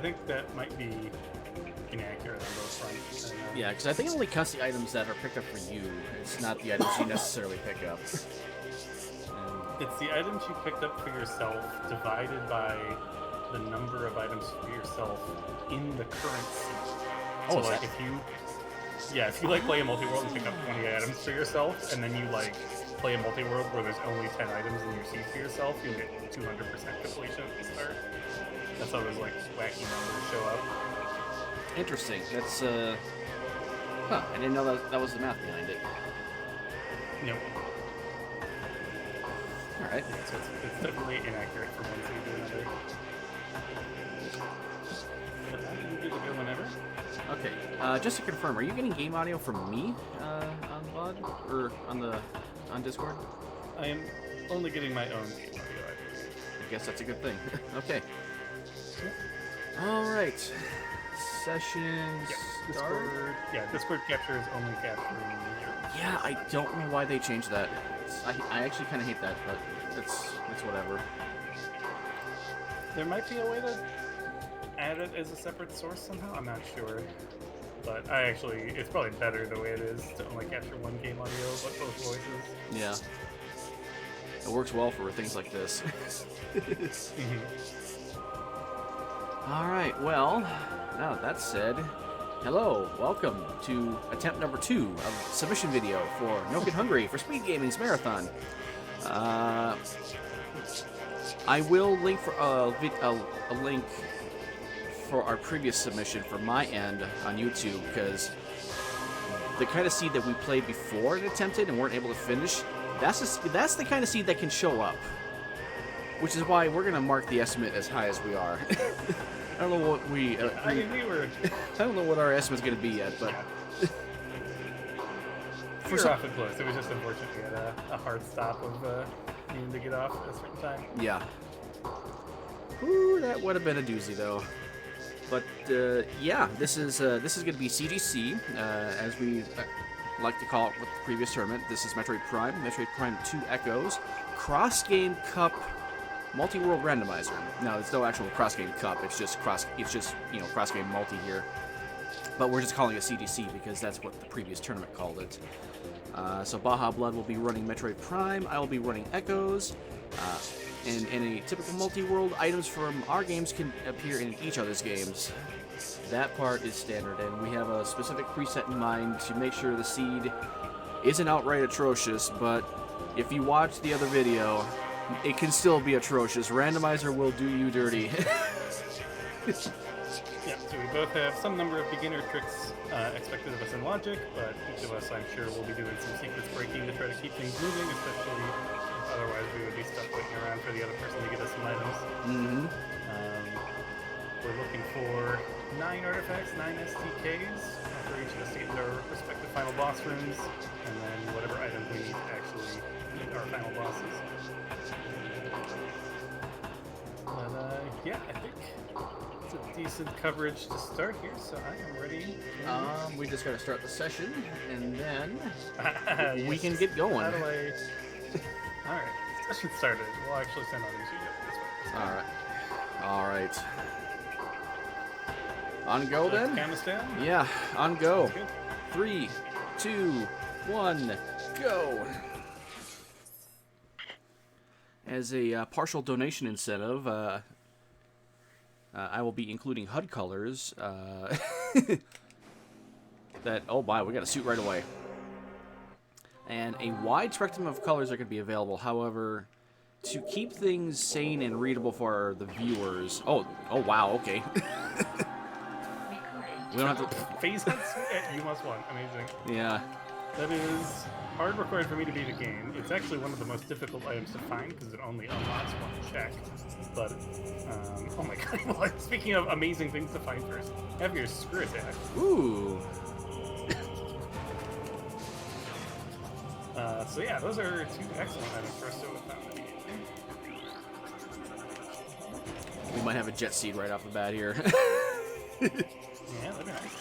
think that might be inaccurate on both fronts. Yeah, because I think it only counts the items that are picked up for you. It's not the items you necessarily pick up. It's the items you picked up for yourself divided by the number of items for yourself in the current seat. Oh, so like if you like play a multi-world and pick up 20 items for yourself, and then you like play a multi-world where there's only 10 items in your seat for yourself, you'll get 200% completion at the start. That's how those like wacky numbers show up. Interesting. That's huh? I didn't know that was the math behind it. Yep. All right. Yeah, so it's definitely inaccurate from one seat to another. But I'm good to go whenever. Okay. Just to confirm, are you getting game audio from me on VOD or on Discord? I am only getting my own game audio. I guess that's a good thing. Okay. All right. Sessions. Discord. Yeah, Discord capture is only capturing yours. Yeah, I don't know why they changed that. I actually kind of hate that, but it's whatever. There might be a way to add it as a separate source somehow. I'm not sure, but it's probably better the way it is to only capture one game audio but both voices. Yeah. It works well for things like this. All right. Well, now that said, hello, welcome to attempt number 2 of submission video for No Get Hungry for Speedgaming's marathon. I will link for a link for our previous submission for my end on YouTube, because the kind of seed that we played before and attempted and weren't able to finish, that's the kind of seed that can show up, which is why we're gonna mark the estimate as high as we are. I don't know what we were. I don't know what our estimate's gonna be yet, but we were often close. It was just unfortunate we had a hard stop of needing to get off at a certain time. Yeah. Ooh, that would have been a doozy though. But yeah, this is going to be CGC, as we like to call it with the previous tournament. This is Metroid Prime 2 Echoes, Cross Game Cup Multi-World Randomizer. Now, there's no actual Cross Game Cup. It's just Cross Game Multi here. But we're just calling it CGC because that's what the previous tournament called it. So Baja Blood will be running Metroid Prime. I will be running Echoes. And in a typical multi-world, items from our games can appear in each other's games. That part is standard, and we have a specific preset in mind to make sure the seed isn't outright atrocious, but if you watch the other video, it can still be atrocious. Randomizer will do you dirty. Yeah, so we both have some number of beginner tricks expected of us in Logic, but each of us, I'm sure, will be doing some sequence breaking to try to keep things moving, especially otherwise we would be stuck waiting around for the other person to get us some items. Mm-hmm. We're looking for 9 artifacts, 9 STKs for each of us to get into our respective final boss rooms, and then whatever items we need to actually beat our final bosses. But yeah, I think it's a decent coverage to start here, so I am ready. We just gotta start the session, and then Yes. we can get going. How do I... Alright, session started. We'll actually send all these. Alright. Alright. On go then? Count us down? Yeah, on go. Sounds good. 3, 2, 1, go! As a partial donation incentive, I will be including HUD colors. Oh my, we got a suit right away. And a wide spectrum of colors are going to be available. However, to keep things sane and readable for the viewers... Oh wow, okay. We don't have to... Phase hunt suit? You must want. Amazing. Yeah. That is hard required for me to beat a game. It's actually one of the most difficult items to find because it only unlocks one check. But, oh my god, well, speaking of amazing things to find first, have your screw attack. Ooh. So yeah, those are 2 excellent items for us to have found. We might have a jet seed right off the bat here. Yeah, that'd be nice.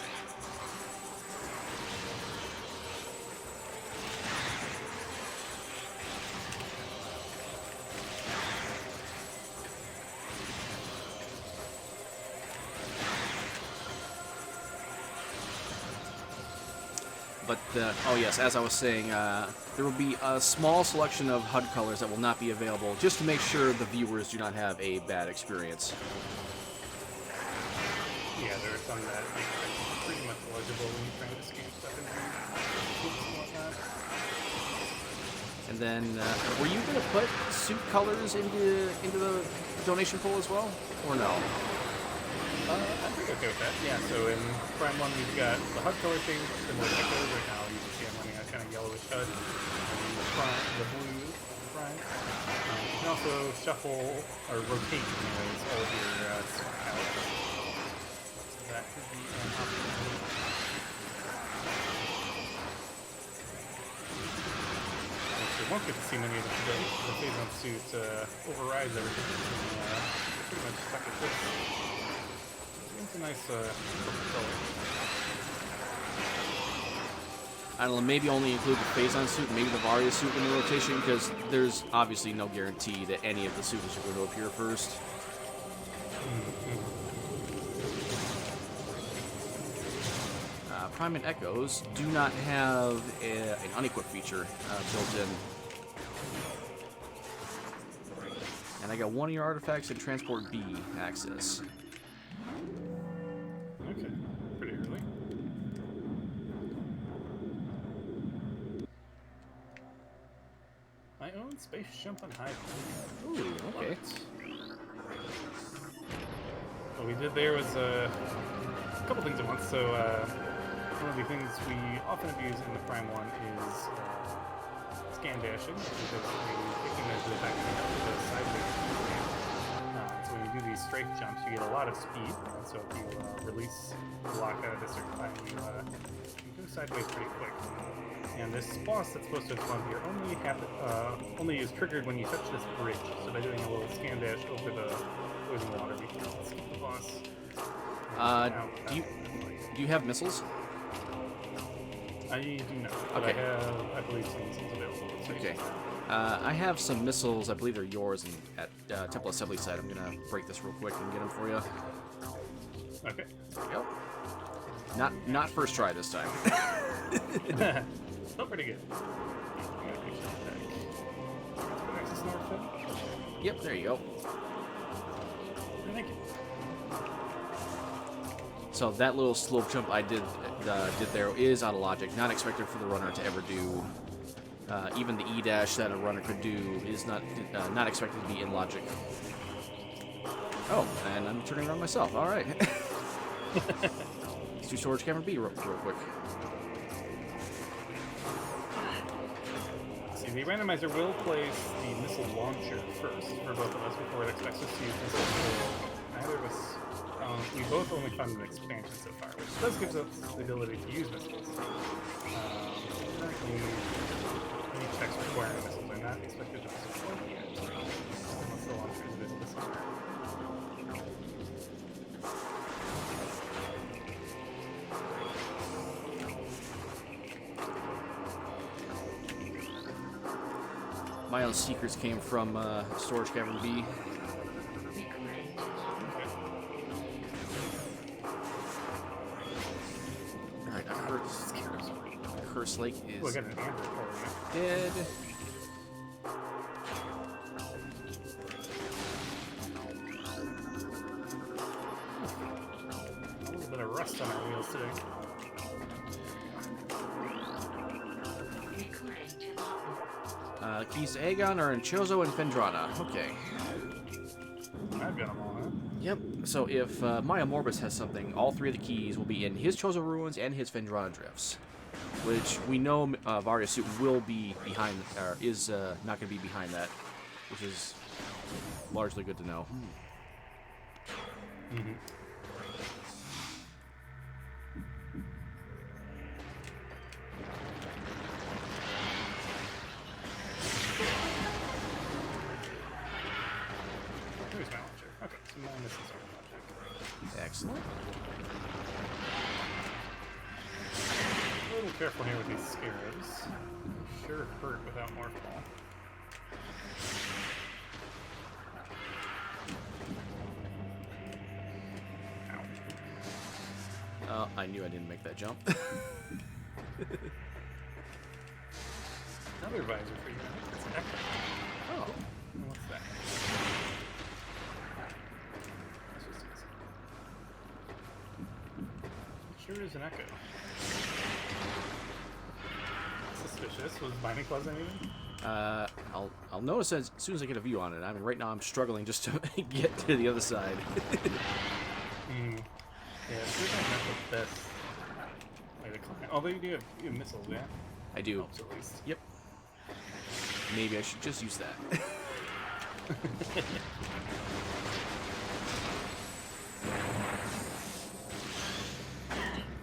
But, oh yes, as I was saying, there will be a small selection of HUD colors that will not be available, just to make sure the viewers do not have a bad experience. Yeah, there are some that make it pretty much legible when you're trying to scan stuff in there. And whatnot. And then, were you going to put suit colors into the donation pool as well, or no? I think okay with that. Yeah, so in Prime 1 we've got the HUD color change, similar to Echoes. Right now you can see I'm running a kind of yellowish HUD. And the blue Prime. You can also shuffle, or rotate anyways, all of your styles. So that could be an option. So you won't get to see many of them today. The phase-on suit overrides everything. And, pretty much stuck at this. It's a nice purple color. I don't know, maybe only include the phase-on suit and maybe the Varia suit in the rotation, because there's obviously no guarantee that any of the suitors are going to appear first. Prime and Echoes do not have an unequip feature built in. And I got one of your artifacts in Transport B access. Okay, pretty early. I own Space Jump on High. Ooh, okay. What we did there was a couple things at once. So one of the things we often abuse in the Prime 1 is scan dashing, which is basically taking the dynamic up to the sideways scan. So when you do these strafe jumps, you get a lot of speed, and so if you release the block at a certain time, you go sideways pretty quick. And this boss that's supposed to explode here only is triggered when you touch this bridge. So by doing a little scan dash over the poison water, we can escape the boss. Do you have missiles? I do not, but okay. I believe some missiles available. Okay. I have some missiles, I believe they're yours, and at Temple Assembly site. I'm going to break this real quick and get them for you. Okay. Yep. Not first try this time. Still pretty good. Yep, there you go. Thank you. So that little slope jump I did there is out of logic. Not expected for the runner to ever do. Even the E-dash that a runner could do is not expected to be in logic. Oh, and I'm turning around myself. All right. Let's do storage camera B real quick. See, the randomizer will place the missile launcher first for both of us before it expects us to use missiles. Neither of us. We both only found an expansion so far, which does give us the ability to use missiles. Currently, any checks requiring missiles are not expected to support yet, unless the launcher is visible somewhere. My own secrets came from storage cavern B. Alright, Curse Lake is Look at an amber for you. dead. A little bit of rust on our wheels today. Keys to Aegon are in Chozo and Fendrana. Okay. I've got them all, huh? Yep. So if Maya Morbus has something, all three of the keys will be in his Chozo Ruins and his Fendrana Drifts, which we know Varia Suit will be behind, or is not going to be behind that, which is largely good to know. Mm-hmm. There's my launcher. Okay, so now this is our logic. Excellent. A little careful here with these scarabs. They sure hurt without more fall. Oh, I knew I didn't make that jump. Another visor for you. It's an echo. Oh. What's that? Let's just use it. Sure is an echo. Suspicious. Was Binding Claws anything? I'll notice as soon as I get a view on it. I mean, right now I'm struggling just to get to the other side. Yeah, it's really not the best way to climb. Although you have missiles, yeah? I do. Helps at least. Yep. Maybe I should just use that.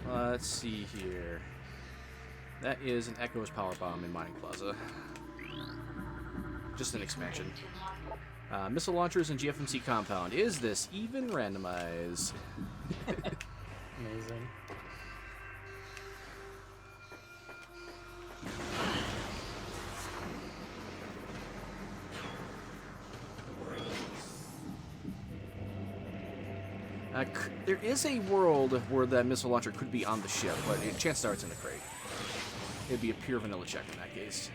Let's see here. That is an Echo's Power Bomb in Mining Plaza. Just an expansion. Missile launchers and GFMC compound. Is this even randomized? Amazing. There is a world where that missile launcher could be on the ship, but chances are it's in the crate. It'd be a pure vanilla check in that case.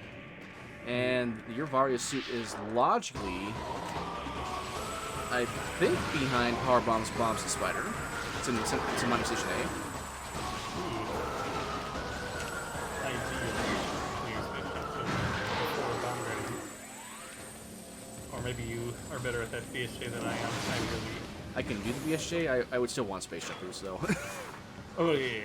And your Varia suit is logically, I think, behind Power Bombs, Bombs, and Spider. It's in Mining Station A. Or maybe you are better at that BSJ than I am. I can do the BSJ. I would still want Space Jump Boost, though. Oh, yeah.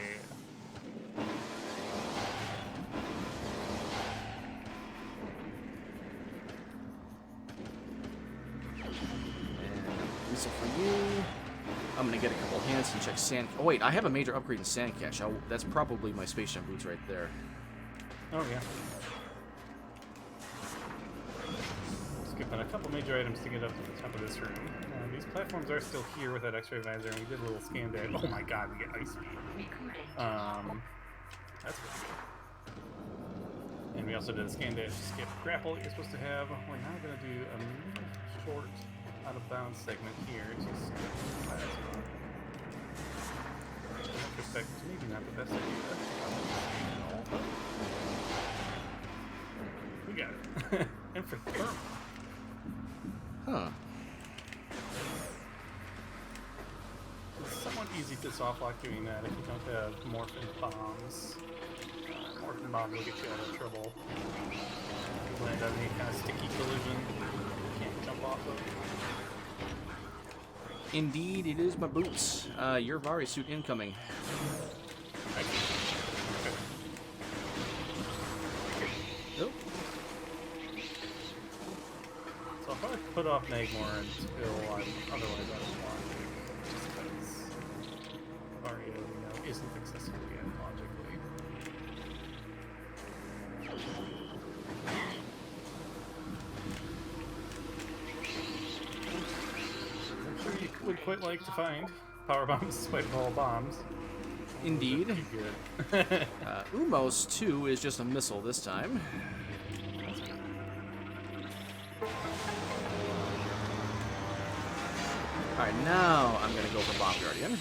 Missile for you. I'm gonna get a couple hands and check sand. Oh wait, I have a major upgrade in sand catch. That's probably my Space Jump Boots right there. Oh, yeah. Skipping a couple major items to get up to the top of this room. These platforms are still here with that X-ray visor, and we did a little scan day. Oh my god, we get ice speed. That's pretty good. And we also did a scan day to skip grapple that you're supposed to have. We're now going to do a short out-of-bounds segment here to skip plasma. In retrospect, maybe not the best idea. We got it. And for thermal. Huh. It's somewhat easy to soft lock doing that if you don't have morphin bombs. Morphin bombs will get you out of trouble. If you land on any kind of sticky collision you can't jump off of. Indeed, it is my boots. Your Vari suit incoming. Okay. Oh. So I'll probably put off Nagmore until I'm otherwise out of one. Just because Mario, isn't accessible yet, logically. I'm sure you would quite like to find power bombs despite all bombs. Indeed. Good. Umos 2 is just a missile this time. Alright, now I'm gonna go for Bomb Guardian.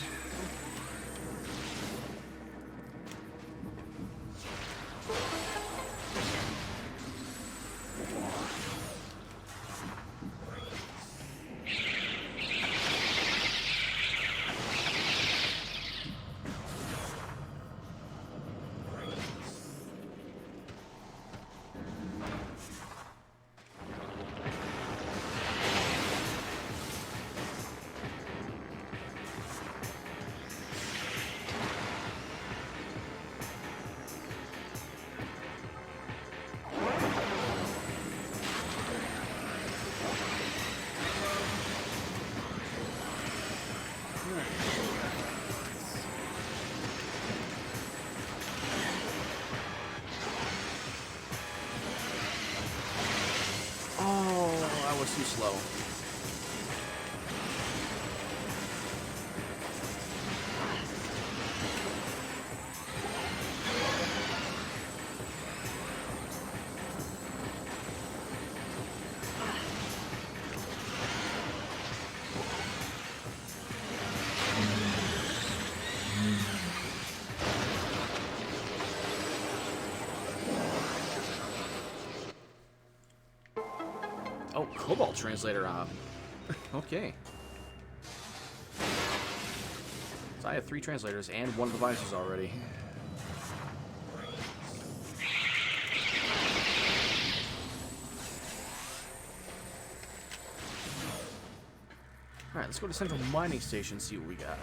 Oh, I was too slow. Cobalt translator. Okay. So I have 3 translators and 1 of the visors already. Alright, let's go to Central Mining Station and see what we got.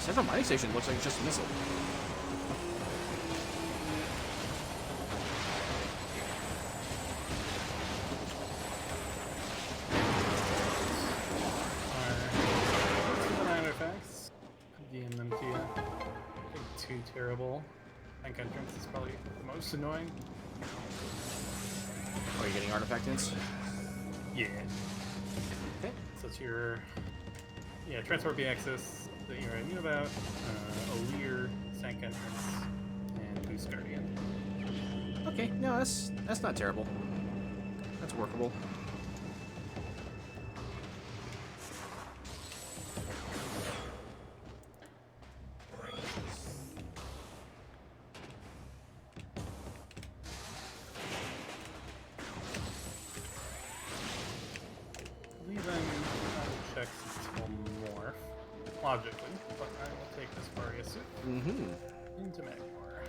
Central Mining Station looks like it's just a missile. Artifacts. DM them to you. Nothing too terrible. Tank entrance is probably the most annoying. Are you getting artifact hints? Yeah. Okay. So it's your transport B access that you already knew about, Alir, Sank entrance, and Boost Guardian. Okay, no, that's not terrible. That's workable. I believe I'm check until morph, logically, but I will take this Varia suit into Magmor.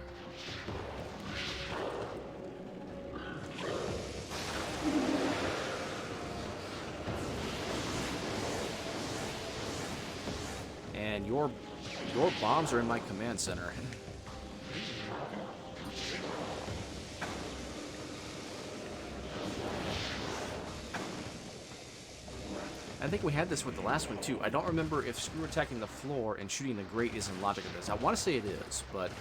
And your bombs are in my command center. I think we had this with the last one too. I don't remember if screw attacking the floor and shooting the grate is in logic of this. I want to say it is, but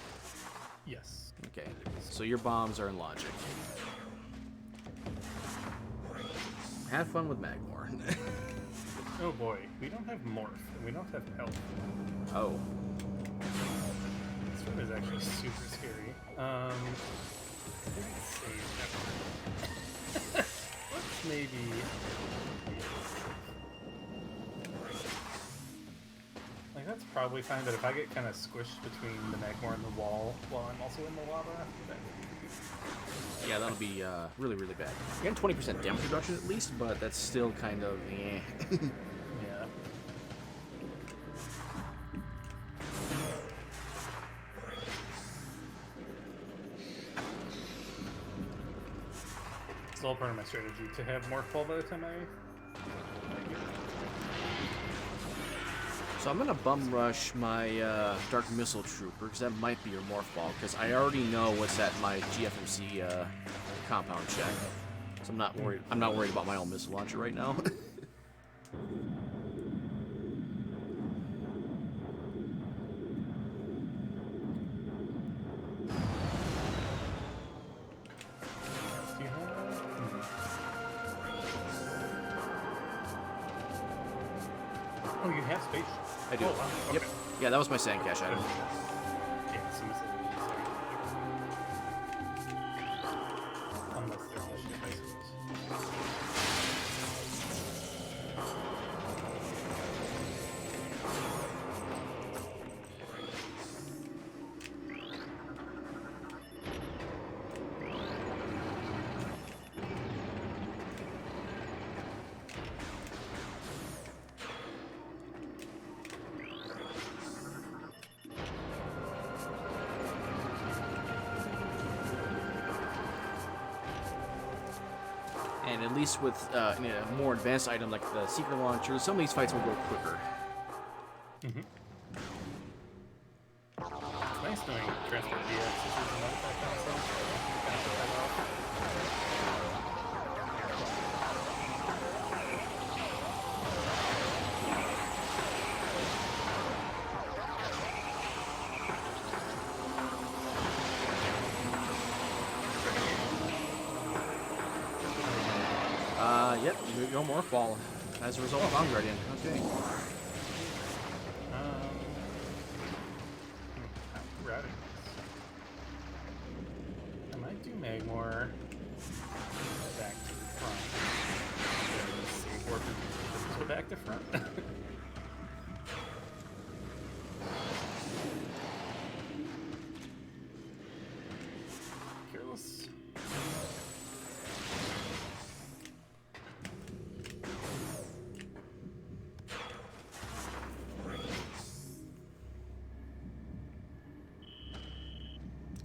Yes. okay. So your bombs are in logic. Have fun with Magmor. Oh boy, we don't have morph, and we don't have health. Oh. This one is actually super scary. I didn't save that one. Let's maybe. Like, that's probably fine, but if I get kind of squished between the Magmor and the wall while I'm also in the lava, then. Yeah, that'll be really, really bad. You get 20% damage reduction at least, but that's still kind of eh. Yeah. It's all part of my strategy to have more fall by the time I. So I'm gonna bum rush my Dark Missile Trooper because that might be your Morph Ball because I already know what's at my GFMC compound check. So I'm not worried. I'm not worried about my own missile launcher right now. Do you have? Oh, you have space. I do. Oh, wow. Yep. Okay. Yeah, that was my sand cache item. Yeah, so unless there's no ship, I suppose. And at least with a more advanced item like the Secret Launcher, some of these fights will go quicker. Mm-hmm. It's nice knowing Transport DX is an artifact also. Kind of that off. Yep, no more fall as a result of On Guardian. Okay. Routing. I might do Magmore back to front. Let's see, warp it. Go back to front. Careless.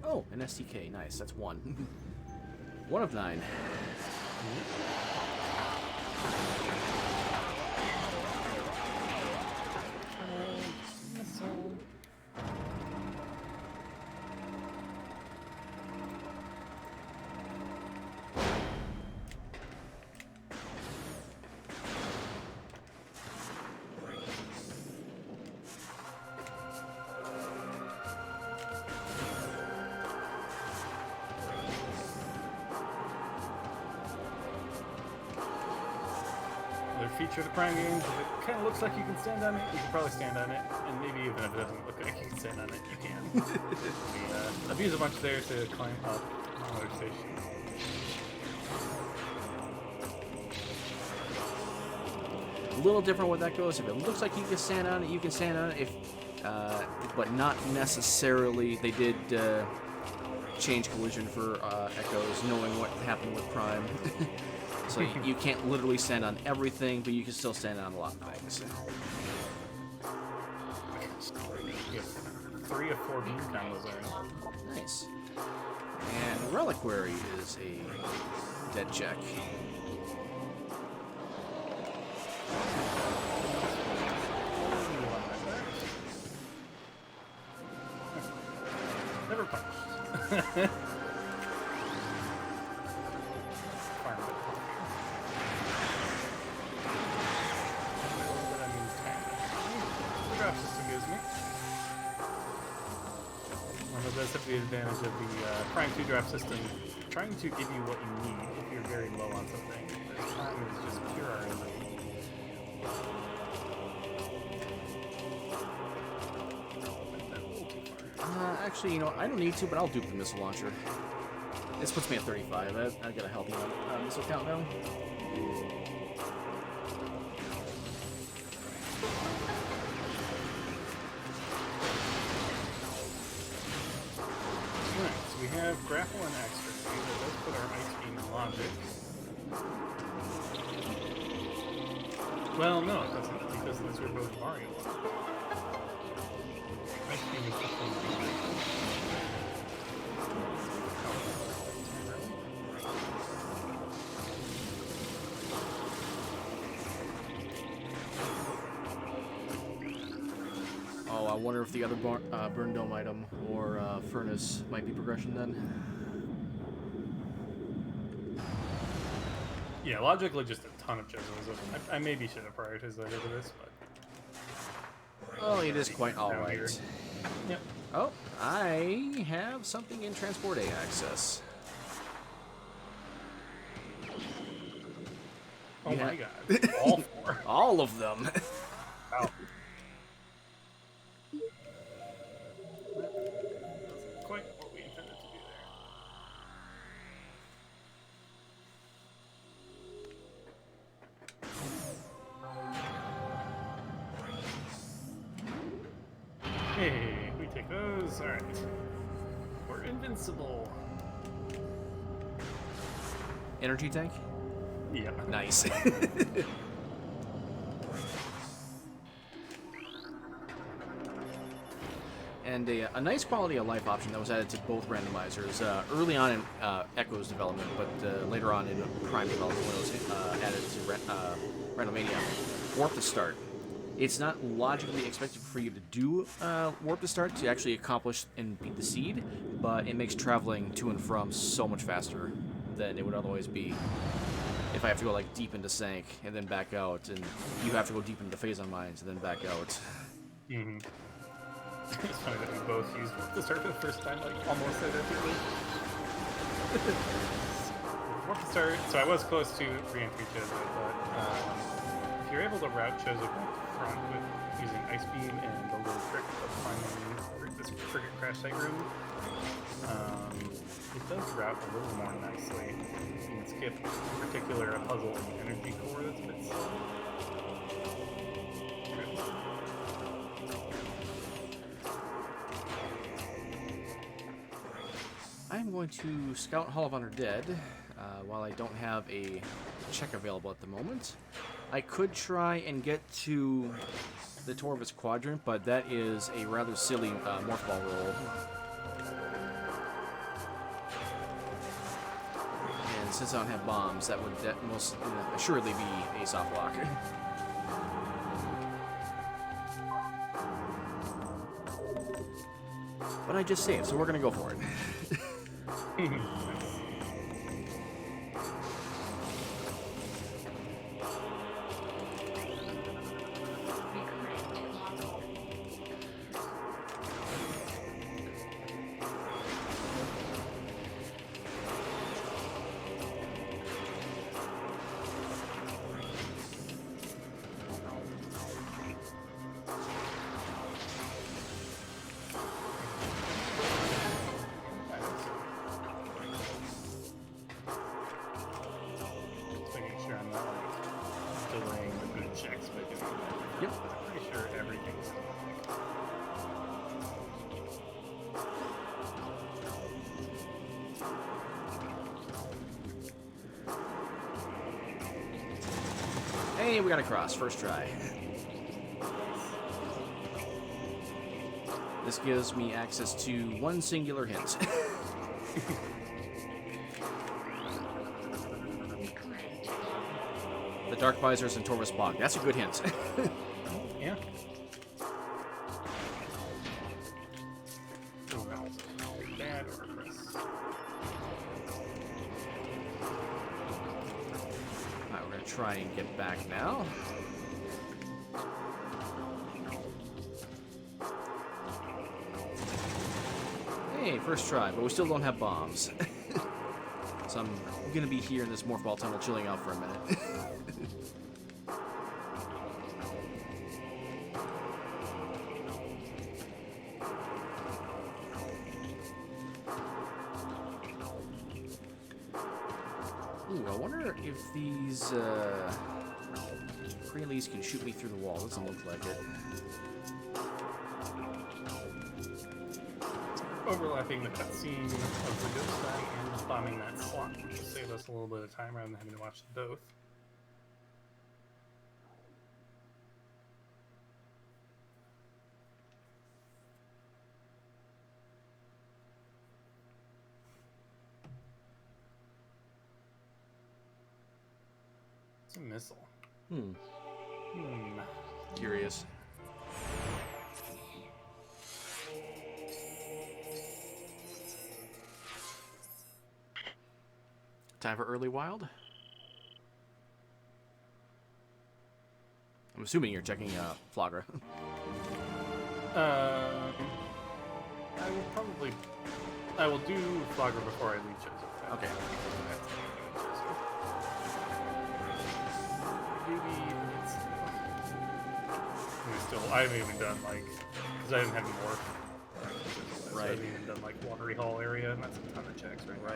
Oh, an STK. Nice. That's one. 1 of 9. Feature of the Prime games, if it kind of looks like you can stand on it, you can probably stand on it, and maybe even if it doesn't look like you can stand on it, you can. Abuse a bunch there to climb up another station. A little different where that goes. If it looks like you can stand on it, you can stand on it. If, but not necessarily. They did change collision for Echoes, knowing what happened with Prime. So you can't literally stand on everything, but you can still stand on a lot of things. Yep. 3 of 4 beam combos are nice. And Reliquary is a dead check. never punched. Does have the advantage of the Prime 2 draft system trying to give you what you need if you're very low on something. Whereas Prime is just pure RNG. Actually, you know, I don't need to, but I'll dupe the missile launcher. This puts me at 35. I gotta help you on missile countdown. We have grapple and extra. That does put our ice beam in logic. Well, no, it doesn't, because those are both Mario. Ice beam is definitely Oh, I wonder if the other burn dome item or furnace might be progression then. yeah, logically just a ton of juggles. I maybe should have prioritized that over this, but... Oh, it is quite alright. Yep. Oh, I have something in Transport A access. Oh my god. All 4. All of them. Wow. Quite what we intended to do there. Hey, we take those. Alright. We're invincible. Energy tank? Yeah. Nice. And a nice quality of life option that was added to both randomizers early on in Echo's development, but later on in Prime development when it was added to Randomania. Warp to start. It's not logically expected for you to do Warp to start to actually accomplish and beat the seed, but it makes traveling to and from so much faster than it would otherwise be if I have to go like deep into Sank and then back out, and you have to go deep into Phazon Mines and then back out. Mm-hmm. It's funny that we both used Warp to start for the first time, like, almost identically. Warp want to start. So I was close to re-entry Chozo, but if you're able to route Chozo back to front with using Ice Beam and the little trick of finding this frigate crash site room, it does route a little more nicely. You can skip, in particular, a puzzle in the energy core that's a bit slow. I'm going to scout Hall of Undead while I don't have a check available at the moment. I could try and get to the Torvus Quadrant, but that is a rather silly morph ball roll. And since I don't have bombs, that would most assuredly be a soft lock. But I just saved, so we're going to go for it. Yep. I'm pretty sure everything's Hey, we got a cross. First try. This gives me access to one singular hint. The Dark Visors and Torvus Bog. That's a good hint. Yeah. Bad or Chris. Alright, we're going to try and get back now. Hey, first try, but we still don't have bombs. So I'm going to be here in this morph ball tunnel chilling out for a minute. Ooh, I wonder if these Kraylees can shoot me through the wall. Doesn't look like it. Overlapping the cutscene of the ghost guy and bombing that slot, which will save us a little bit of time rather than having to watch both. It's a missile. Curious. Time for early wild? I'm assuming you're checking Flagra. I will do Flogger before I leave Chozo. Okay. I haven't even done because I haven't had more. So I haven't even done Watery Hall area, and that's a ton of checks right now.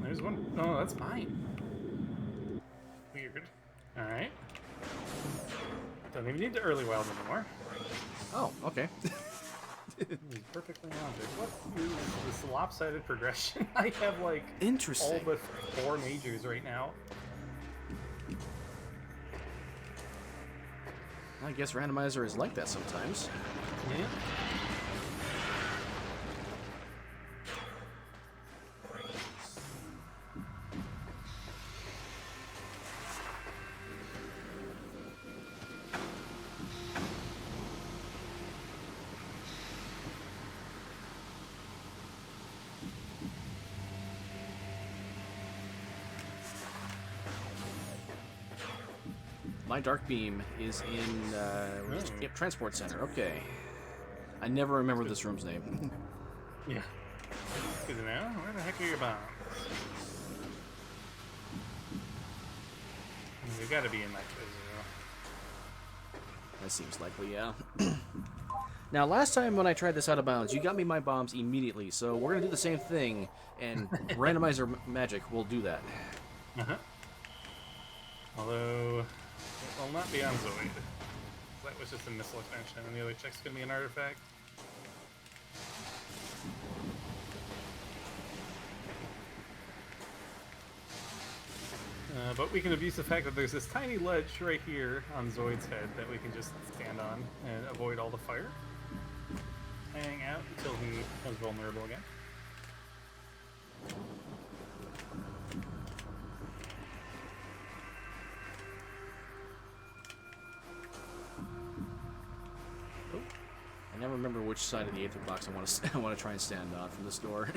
There's one. Oh, that's mine. Weird. Alright. Don't even need the early wild anymore. Oh, okay. Perfectly rounded. What is this lopsided progression? I have Interesting. all but 4 majors right now. I guess randomizer is like that sometimes. Yeah. My dark beam is in yep, transport center. Okay. I never remember this room's name. Yeah. Good to know. Where the heck are your bombs? They gotta be in that zero. That seems likely, yeah. Now, last time when I tried this out of bounds, you got me my bombs immediately, so we're gonna do the same thing, and randomizer magic will do that. Uh-huh. Although, it will not be on Zoid. That was just a missile expansion, and the other check's gonna be an artifact. But we can abuse the fact that there's this tiny ledge right here on Zoid's head that we can just stand on and avoid all the fire. Hang out until he becomes vulnerable again. I never remember which side of the aether box I want to try and stand on from this door.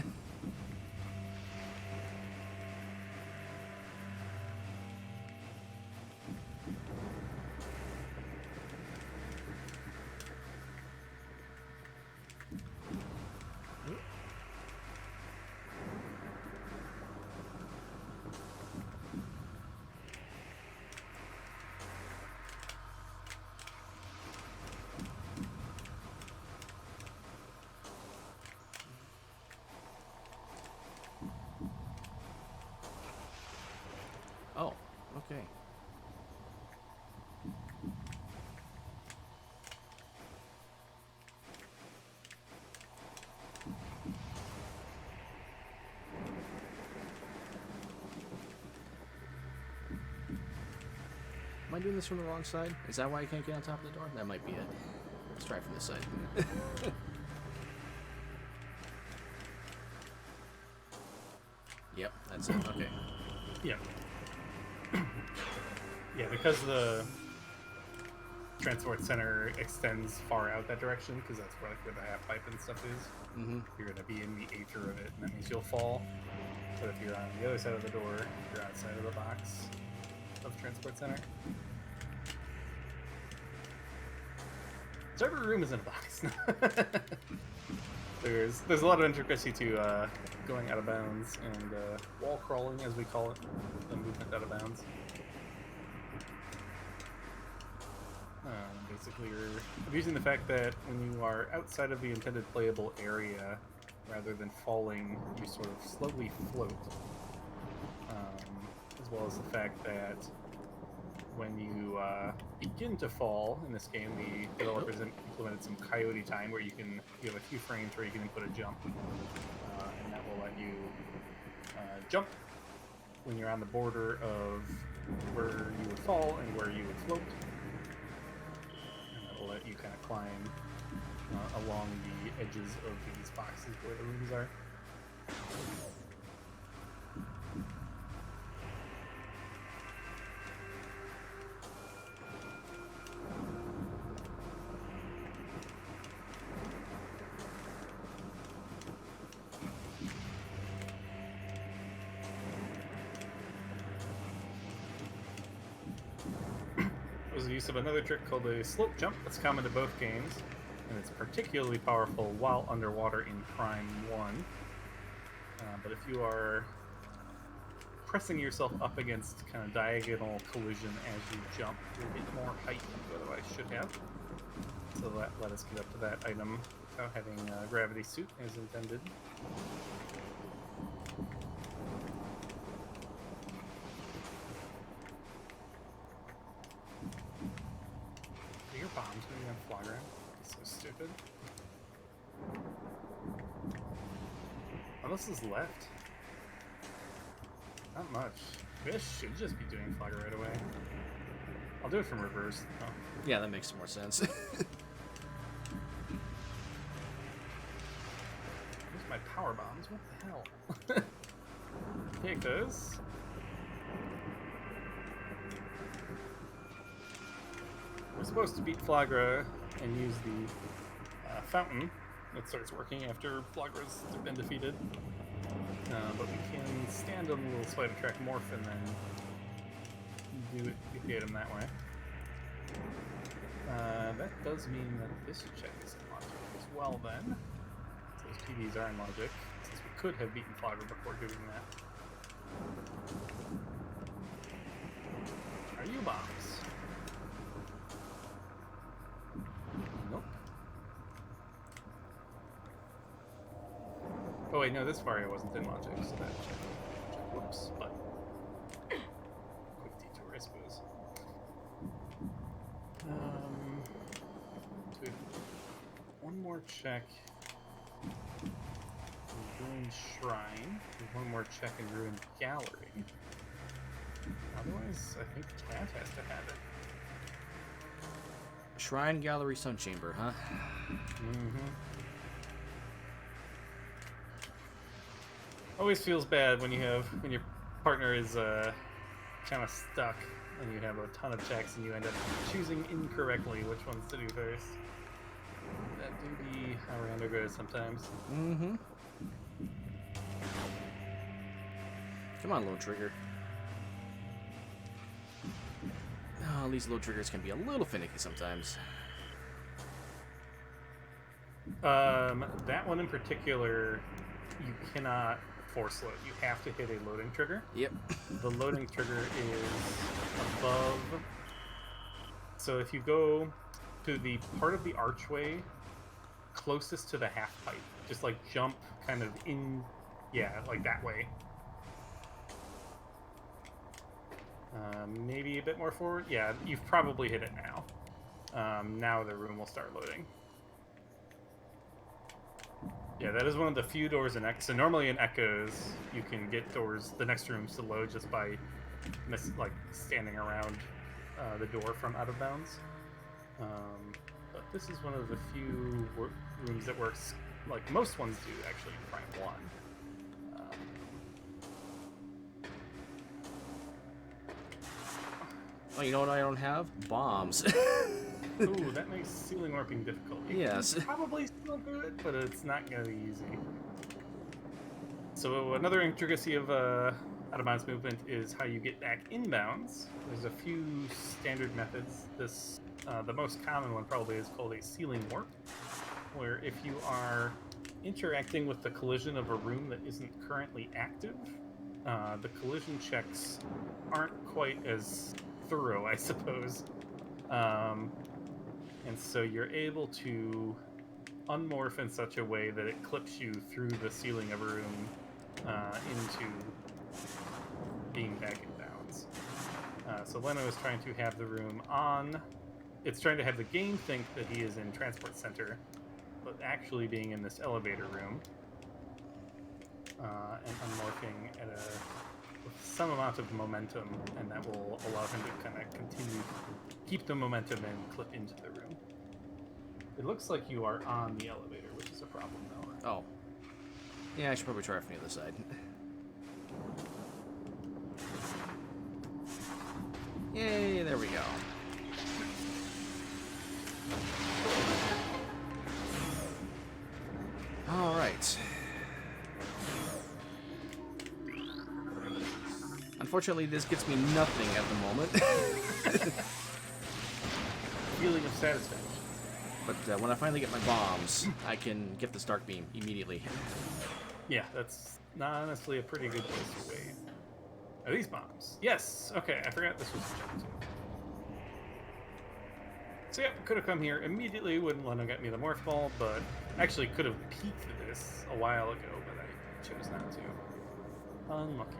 Oh, okay. Am I doing this from the wrong side? Is that why I can't get on top of the door? That might be it. Let's try it from this side. Yep, that's it. Okay. Yeah. Yeah, because the transport center extends far out that direction, because that's where, like, where the half pipe and stuff is. Mm-hmm. You're going to be in the aether of it, and that means you'll fall. But if you're on the other side of the door, you're outside of the box of the transport center. So every room is in a box. There's a lot of intricacy to going out of bounds and wall crawling, as we call it, the movement out of bounds. Basically, you're abusing the fact that when you are outside of the intended playable area, rather than falling, you sort of slowly float. As well as the fact that when you begin to fall in this game, the developers implemented some coyote time where you have a few frames where you can input a jump, and that will let you jump when you're on the border of where you would fall and where you would float. And that will let you kind of climb along the edges of these boxes where the rooms are. The use of another trick called a slope jump that's common to both games, and it's particularly powerful while underwater in Prime 1. But if you are pressing yourself up against kind of diagonal collision as you jump, you'll get more height than you otherwise should have. So let us get up to that item without having a gravity suit as intended. Bombs moving on Flagra. It's so stupid. What else is left? Not much. Maybe I should just be doing Flagra right away. I'll do it from reverse. Oh. Yeah, that makes more sense. Where's my power bombs? What the hell? Take those. We're supposed to beat Flagra and use the fountain that starts working after Flagra's been defeated. But we can stand on the little spider track morph and then defeat him that way. That does mean that this check is in logic as well then. So those PDs are in logic, since we could have beaten Flogger before doing that. Are you bombs? Nope. Oh wait, no, this Vario wasn't in logic, so that check whoops, but quick detour, I suppose. So we have one more check in Ruined Shrine, and one more check in Ruined Gallery. Otherwise, I think Cat has to have it. Shrine, Gallery, Sun Chamber, huh? Mm-hmm. Always feels bad when your partner is kind of stuck and you have a ton of checks and you end up choosing incorrectly which ones to do first. That do be how random goes sometimes. Mm-hmm. Come on, Lone Trigger. Oh, these low triggers can be a little finicky sometimes. That one in particular, you cannot force load. You have to hit a loading trigger. Yep. The loading trigger is above. So if you go to the part of the archway closest to the half pipe, just like jump kind of in, yeah, like that way. Maybe a bit more forward. Yeah, you've probably hit it now. Now the room will start loading. Yeah, that is one of the few doors in Echoes. So normally in Echoes, you can get doors, the next rooms to load just by standing around the door from out of bounds. But this is one of the few rooms that works like most ones do actually in Prime 1. Oh, you know what I don't have? Bombs. Ooh, that makes ceiling warping difficult. Yes. Probably still good, but it's not going to be easy. So another intricacy of out-of-bounds movement is how you get back inbounds. There's a few standard methods. The most common one probably is called a ceiling warp, where if you are interacting with the collision of a room that isn't currently active, the collision checks aren't quite as thorough, I suppose. And so you're able to unmorph in such a way that it clips you through the ceiling of a room into being back in bounds. So Leno is trying to have the room on. It's trying to have the game think that he is in Transport Center, but actually being in this elevator room. And unmorphing with some amount of momentum, and that will allow him to kind of continue, keep the momentum and clip into the room. It looks like you are on the elevator, which is a problem, though. Oh. Yeah, I should probably try from the other side. Yay, there we go. All right. Unfortunately, this gets me nothing at the moment. Feeling of satisfaction. But when I finally get my bombs, I can get this dark beam immediately. Yeah, that's honestly a pretty good place to wait. Are these bombs? Yes! Okay, I forgot this was a jump too. So yeah, could have come here immediately when Leno got me the morph ball, but actually could have peeked this a while ago, but I chose not to. Unlucky.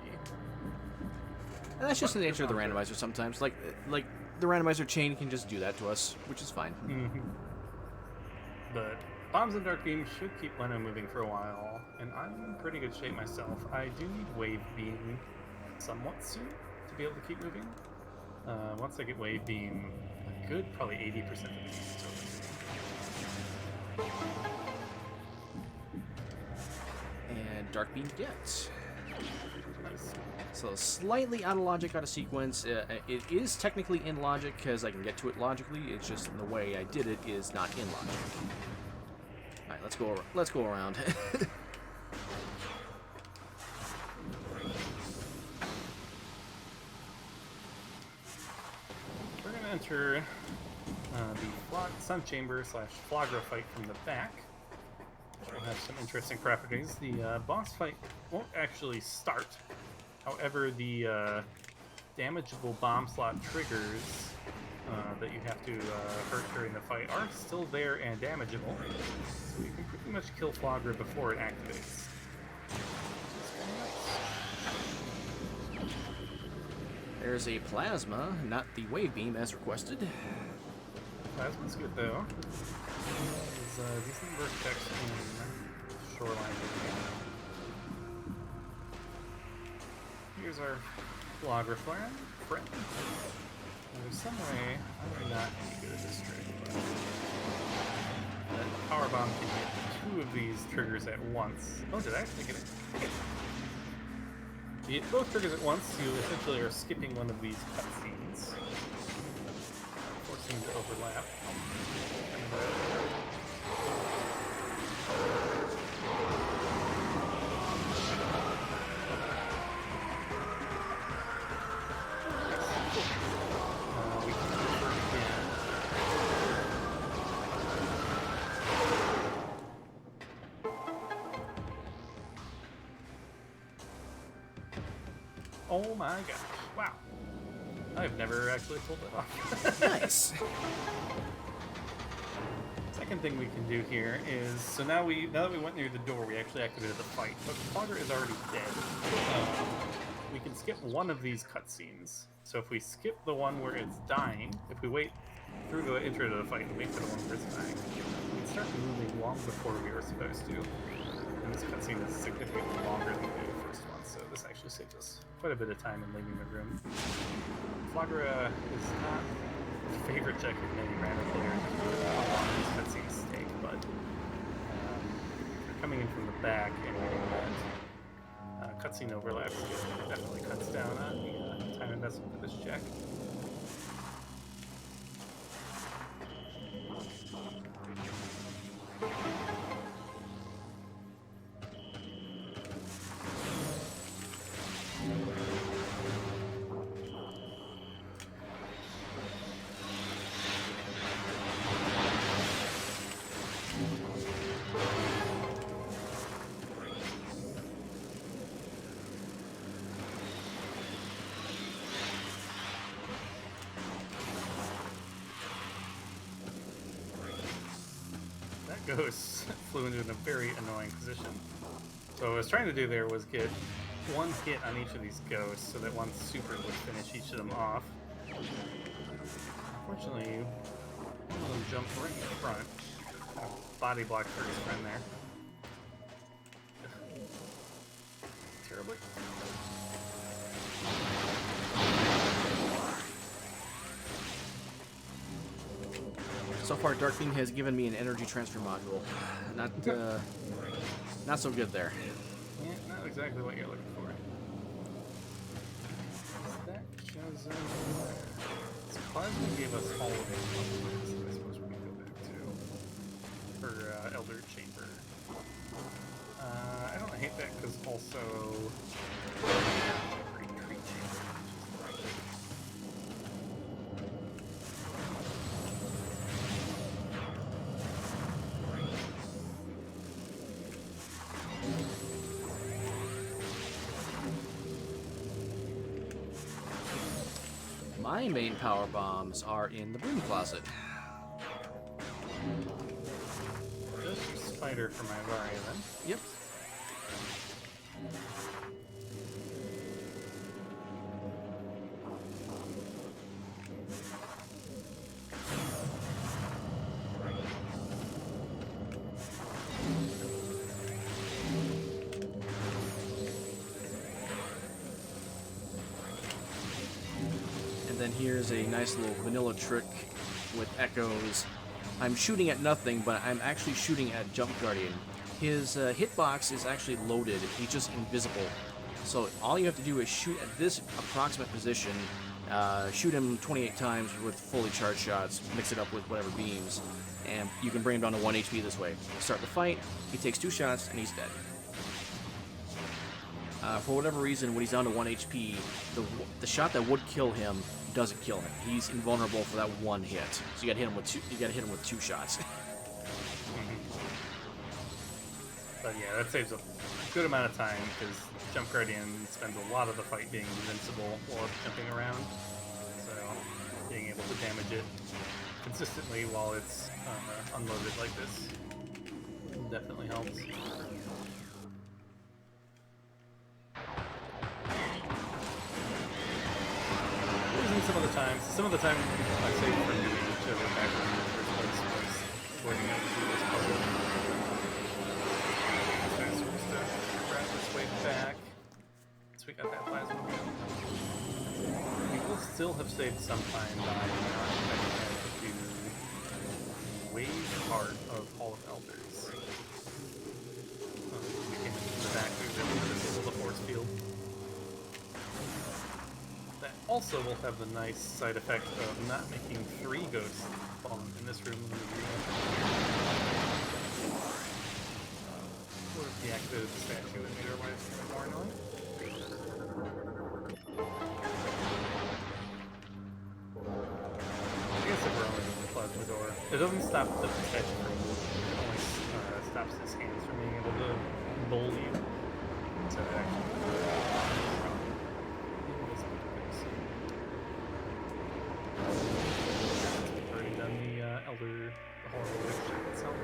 And that's just the nature of the randomizer sometimes. Like the randomizer chain can just do that to us, which is fine. Mm-hmm. But bombs and dark beam should keep Leno moving for a while, and I'm in pretty good shape myself. I do need wave beam somewhat soon to be able to keep moving. Once I get wave beam, a good probably 80% of the piece is over. And dark beam gets. Nice. So slightly out of logic, out of sequence. It is technically in logic because I can get to it logically. It's just the way I did it is not in logic. All right, let's go. Let's go around. We're gonna to enter the Sun Chamber / Flagra fight from the back, which will have some interesting properties. The boss fight won't actually start. However, the damageable bomb slot triggers that you have to hurt during the fight are still there and damageable. So you can pretty much kill Flagra before it activates. There's a plasma, not the wave beam as requested. Plasma's good though. There's a decent number of checks in shoreline. Here's our Flagra friend. There's some way I'm not any good at this trick, but the power bomb can hit 2 of these triggers at once. Oh, did I actually get it? You hit both triggers at once, you essentially are skipping one of these cutscenes, forcing them to overlap. We can convert again. Oh my gosh! Wow, I've never actually pulled it off. Nice. Second thing we can do here is, so now that we went near the door, we actually activated the fight. But Flagra is already dead. We can skip one of these cutscenes. So if we skip the one where it's dying, if we wait through the intro to the fight and wait for the one where it's dying, we can start moving long before we were supposed to. And this cutscene is significantly longer than the first one, so this actually saves us quite a bit of time in leaving the room. Flagra is not a favorite check of many random players, how long these cutscenes take, but coming in from the back and getting that cutscene overlaps definitely cuts down on the time investment for this check. Ghost flew into a very annoying position. So what I was trying to do there was get one hit on each of these ghosts so that one super would finish each of them off. Unfortunately, one of them jumped right in front. Kind of body blocked for his friend there. Terribly. So far, Dark Beam has given me an energy transfer module. Not so good there. Yeah, not exactly what you're looking for. That shows up. So Plasma gave us all of it. So I suppose we can go back to for Elder Chamber. I don't hate that because also Retreat Chamber. My main power bombs are in the broom closet. Just spider for my Varia then. Yep. Then here's a nice little vanilla trick with echoes. I'm shooting at nothing, but I'm actually shooting at Jump Guardian. His hitbox is actually loaded, he's just invisible. So all you have to do is shoot at this approximate position, shoot him 28 times with fully charged shots, mix it up with whatever beams, and you can bring him down to 1 HP this way. Start the fight, he takes 2 shots, and he's dead. For whatever reason, when he's down to 1 HP, the shot that would kill him doesn't kill him. He's invulnerable for that one hit. So you gotta hit him with two. You gotta hit him with 2 shots. But yeah, that saves a good amount of time because Jump Guardian spends a lot of the fight being invincible while it's jumping around. So being able to damage it consistently while it's unloaded like this definitely helps. Some of the time I saved for doing each other back when the first place was working out to do this puzzle. So we're just to wrap this way back. So we got that plasma wheel. We will still have saved some time by not having to do way part of Hall of Elders. We came into the back, we were able to disable the force field. That also will have the nice side effect of not making 3 ghosts spawn in this room when we would have deactivated the statue and made our lives more annoying. I guess if we're only in the plasma door, it doesn't stop the statue from moving. It only stops his hands from being able to bowl you. So actually. Already done the Elder, the horrible witch itself.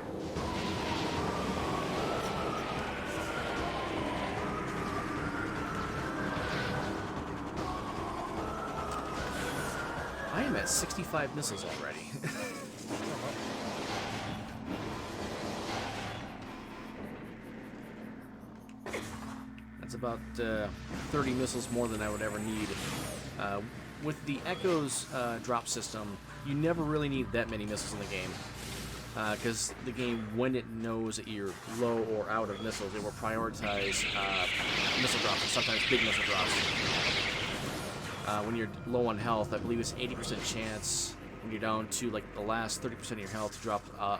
I am at 65 missiles already. That's about 30 missiles more than I would ever need. With the Echo's drop system, you never really need that many missiles in the game. Because the game, when it knows that you're low or out of missiles, it will prioritize missile drops, and sometimes big missile drops. When you're low on health, I believe it's 80% chance when you're down to like the last 30% of your health to drop a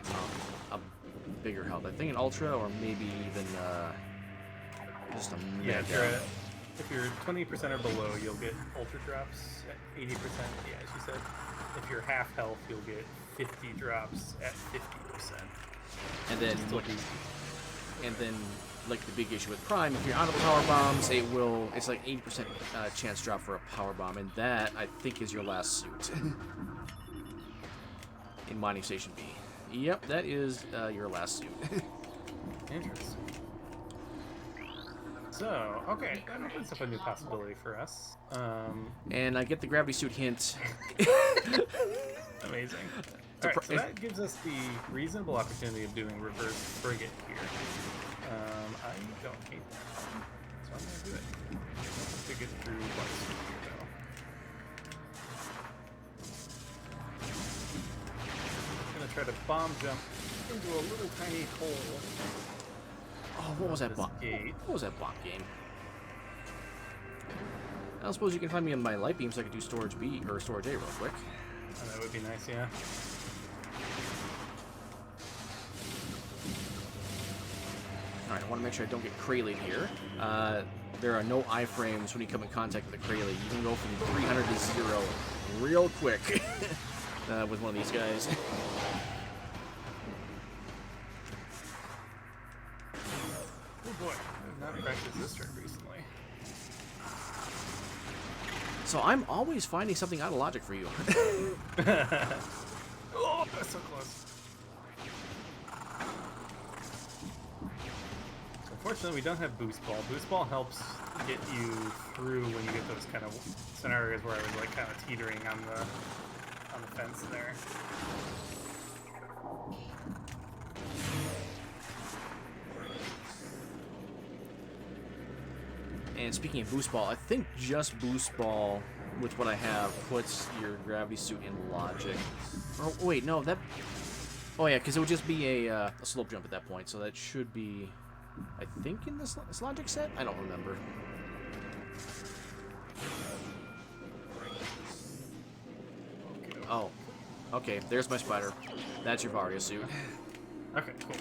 bigger health. I think an Ultra, or maybe even just a yeah, Mega. if you're 20% or below, you'll get Ultra drops at 80%, yeah, as you said. If you're half health, you'll get 50 drops at 50%. And then like the big issue with Prime, if you're out of power bombs, it's like 80% chance drop for a power bomb, and that I think is your last suit in Mining Station B. Yep, that is your last suit. Interesting. So, okay, that opens up a new possibility for us. And I get the gravity suit hint. Amazing. Alright, so that gives us the reasonable opportunity of doing reverse frigate here. I don't hate that, so I'm going to do it. To get through what's here, though. I'm going to try to bomb jump into a little tiny hole. Oh, what was that bot? What was that bot game? I don't suppose you can find me on my light beam so I can do storage B or storage A real quick. Oh, that would be nice, yeah. Alright, I want to make sure I don't get Krayleighed here. There are no iframes when you come in contact with the Krayleigh. You can go from 300 to 0 real quick with one of these guys. Oh boy, I've not practiced this trick recently. So I'm always finding something out of logic for you. Oh, that's so close. Unfortunately, we don't have Boost Ball. Boost Ball helps get you through when you get those kind of scenarios where I was like kind of teetering on the fence there. And speaking of Boost Ball, I think just Boost Ball with what I have puts your gravity suit in logic. Oh wait, no, that. Oh yeah, because it would just be a slope jump at that point, so that should be. I think in this logic set? I don't remember. Oh. Okay, there's my spider. That's your Varia suit. Okay, cool.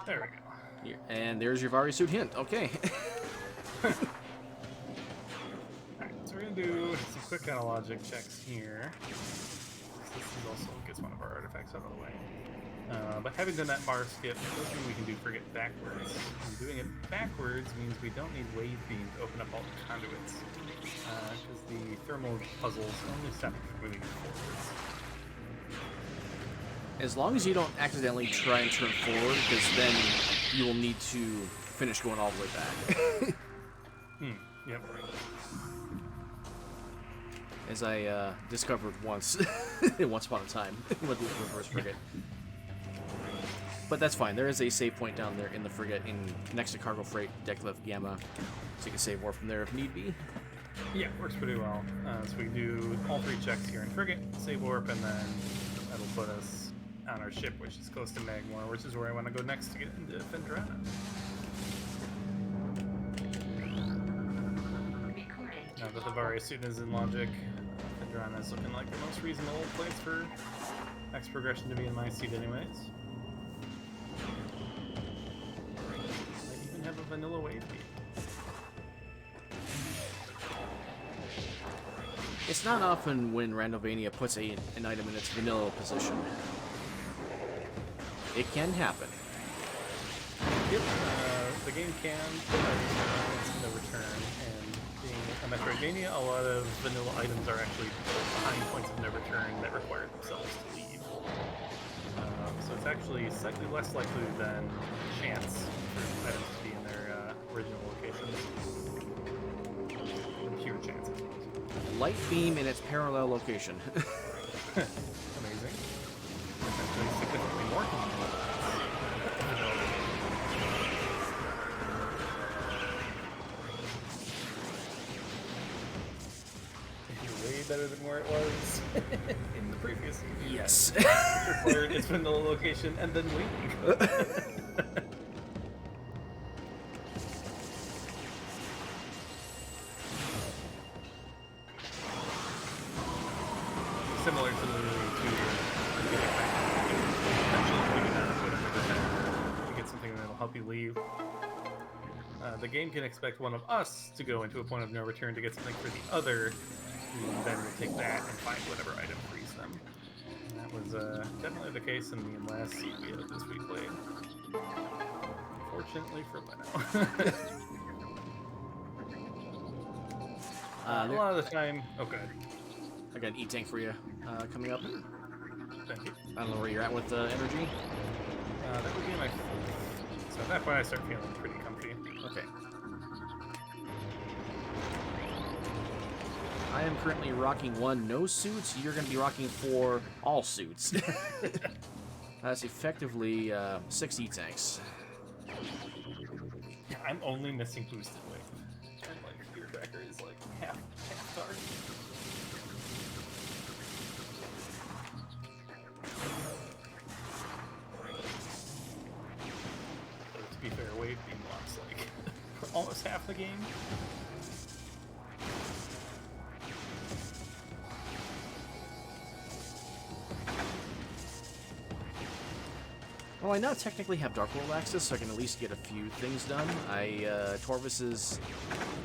There we go. Here, and there's your Vari suit hint. Okay. Alright, so we're gonna do some quick analogic checks here. This is also gets one of our artifacts out of the way. But having done that bar skip doesn't mean we can do frigate backwards. And doing it backwards means we don't need wave beam to open up all the conduits. Because the thermal puzzles only stop you from moving forwards. As long as you don't accidentally try and turn forward, because then you will need to finish going all the way back. Yep. As I discovered once, once upon a time, with the reverse frigate. But that's fine. There is a save point down there in the frigate, next to cargo freight, deck left gamma, so you can save more from there if need be. Yeah, works pretty well. So we do all 3 checks here in frigate, save warp, and then that'll put us on our ship, which is close to Magmore, which is where I want to go next to get into Fendrana. Now that the Varia suit is in logic, Fendrana is looking like the most reasonable place for next progression to be in my seat anyways. Might even have a vanilla wave beam. It's not often when Randovania puts an item in its vanilla position. It can happen. Yep, the game can put items in the return, and being a Metroidvania, a lot of vanilla items are actually behind points of no return that require themselves to leave. So it's actually slightly less likely than chance for items to be in their original locations. Pure chance, I suppose. Light beam in its parallel location. Amazing. Actually, significantly more convenient. Way better than where it was in the previous season. Yes. It required its vanilla location and then waiting. Similar to the to get something that'll help you leave. The game can expect one of us to go into a point of no return to get something for the other, who then will take that and find whatever item frees them. And that was definitely the case in the last seed this we played. Unfortunately for Leno. A lot of the time... Oh, good. I got an E-Tank for you coming up. Thank you. I don't know where you're at with energy. That would be my... So at that point I start feeling pretty comfy. Okay. I am currently rocking 1 no suits. You're going to be rocking 4 all suits. That's effectively 6 E-Tanks. Yeah, I'm only missing boosted wave. And like Fear Tracker is like half target. But to be fair, wave beam blocks like for almost half the game. Well, I now technically have Dark World access, so I can at least get a few things done. Torvis is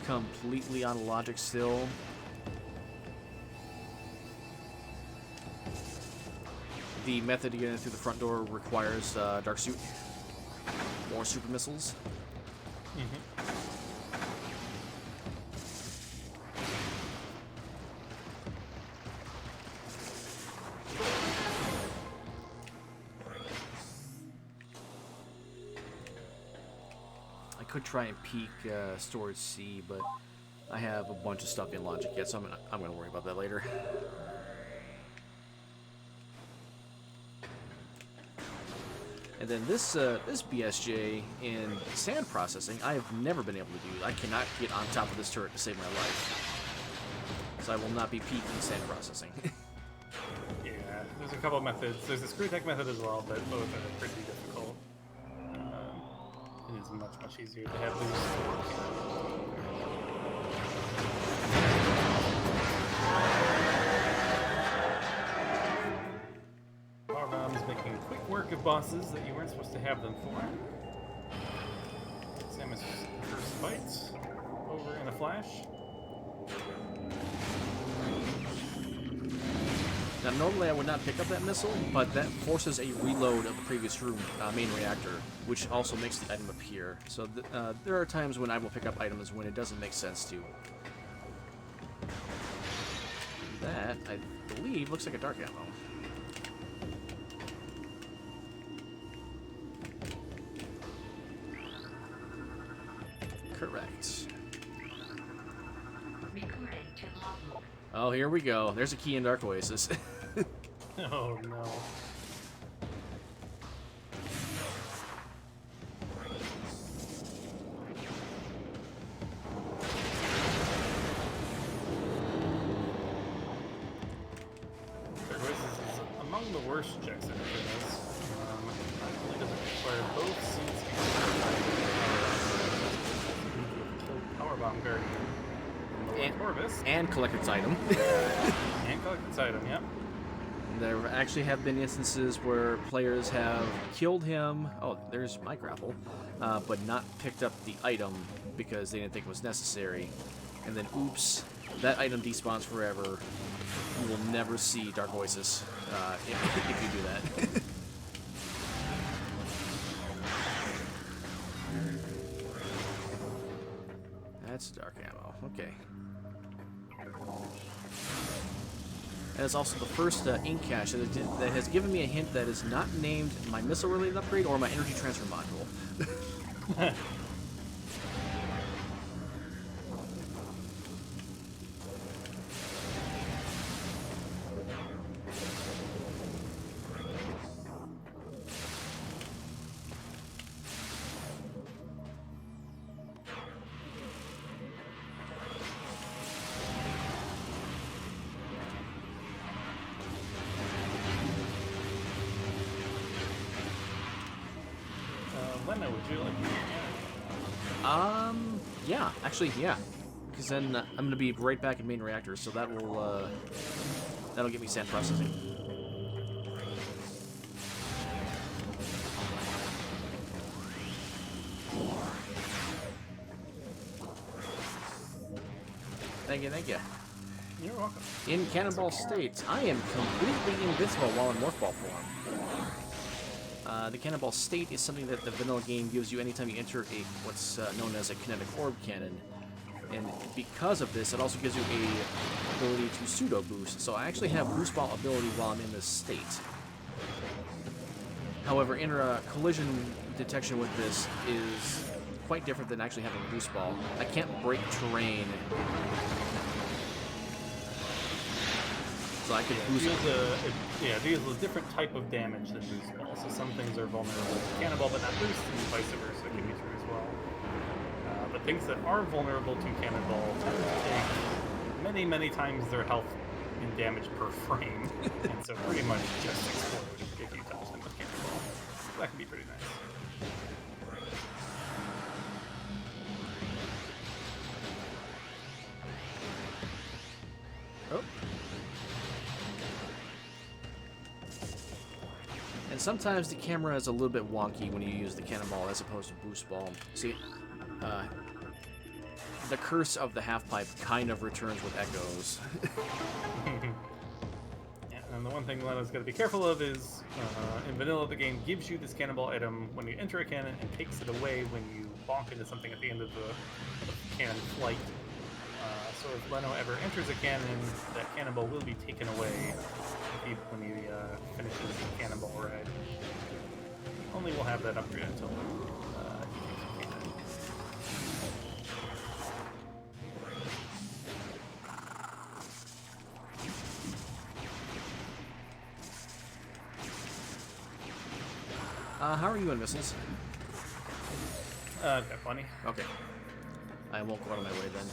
completely on logic still. The method to get in through the front door requires Dark Suit or Super Missiles. I could try and peek Storage C, but I have a bunch of stuff in logic yet, so I'm gonna worry about that later. And then this BSJ in sand processing, I have never been able to do. I cannot get on top of this turret to save my life, so I will not be peeking sand processing. Yeah, there's a couple of methods. There's the screw tech method as well, but both are pretty difficult. It is much easier to have these. Power bombs making quick work of bosses that you weren't supposed to have them for. fight over in a flash. Now, normally I would not pick up that missile, but that forces a reload of the previous room main reactor, which also makes the item appear. So there are times when I will pick up items when it doesn't make sense to. That, I believe, looks like a dark ammo. Correct. Oh, here we go. There's a key in Dark Oasis. Oh no. Dark Oasis is among the worst checks in this. Not only does it require both seats and power bomb guardian and Corvus. And collect its item. And collect its item, yep. There actually have been instances where players have killed him, oh, there's my grapple, but not picked up the item because they didn't think it was necessary. And then, oops, that item despawns forever. You will never see Dark Oasis if you do that. That's dark ammo, okay. And it's also the first ink cache that has given me a hint that is not named my missile-related upgrade or my energy transfer module. Lena, would you like to Yeah, actually, yeah. Because then I'm going to be right back in main reactor, so that will, that'll get me sand processing. Thank you, thank you. You're welcome. In Cannonball State, I am completely invincible while in Morphball form. The Cannonball State is something that the vanilla game gives you anytime you enter what's known as a kinetic orb cannon. And because of this, it also gives you a ability to pseudo boost. So I actually have boost ball ability while I'm in this state. However, collision detection with this is quite different than actually having a boost ball. I can't break terrain. So I could boost it deals a different type of damage than boost ball. So some things are vulnerable to cannonball, but not boost, and vice versa can be true as well. But things that are vulnerable to cannonball take many, many times their health in damage per frame, and so pretty much just explode if you touch them with cannonball. So that can be pretty nice. Oh. And sometimes the camera is a little bit wonky when you use the cannonball as opposed to boost ball. See, the curse of the half-pipe kind of returns with echoes. Yeah, and the one thing Leno's got to be careful of is, in vanilla, the game gives you this cannonball item when you enter a cannon and takes it away when you bonk into something at the end of the cannon flight. So if Leno ever enters a cannon, that cannonball will be taken away when he finishes the cannonball ride. Only we'll have that upgrade until he takes a cannon. How are you in missiles? Got plenty. Okay. I won't go out of my way then.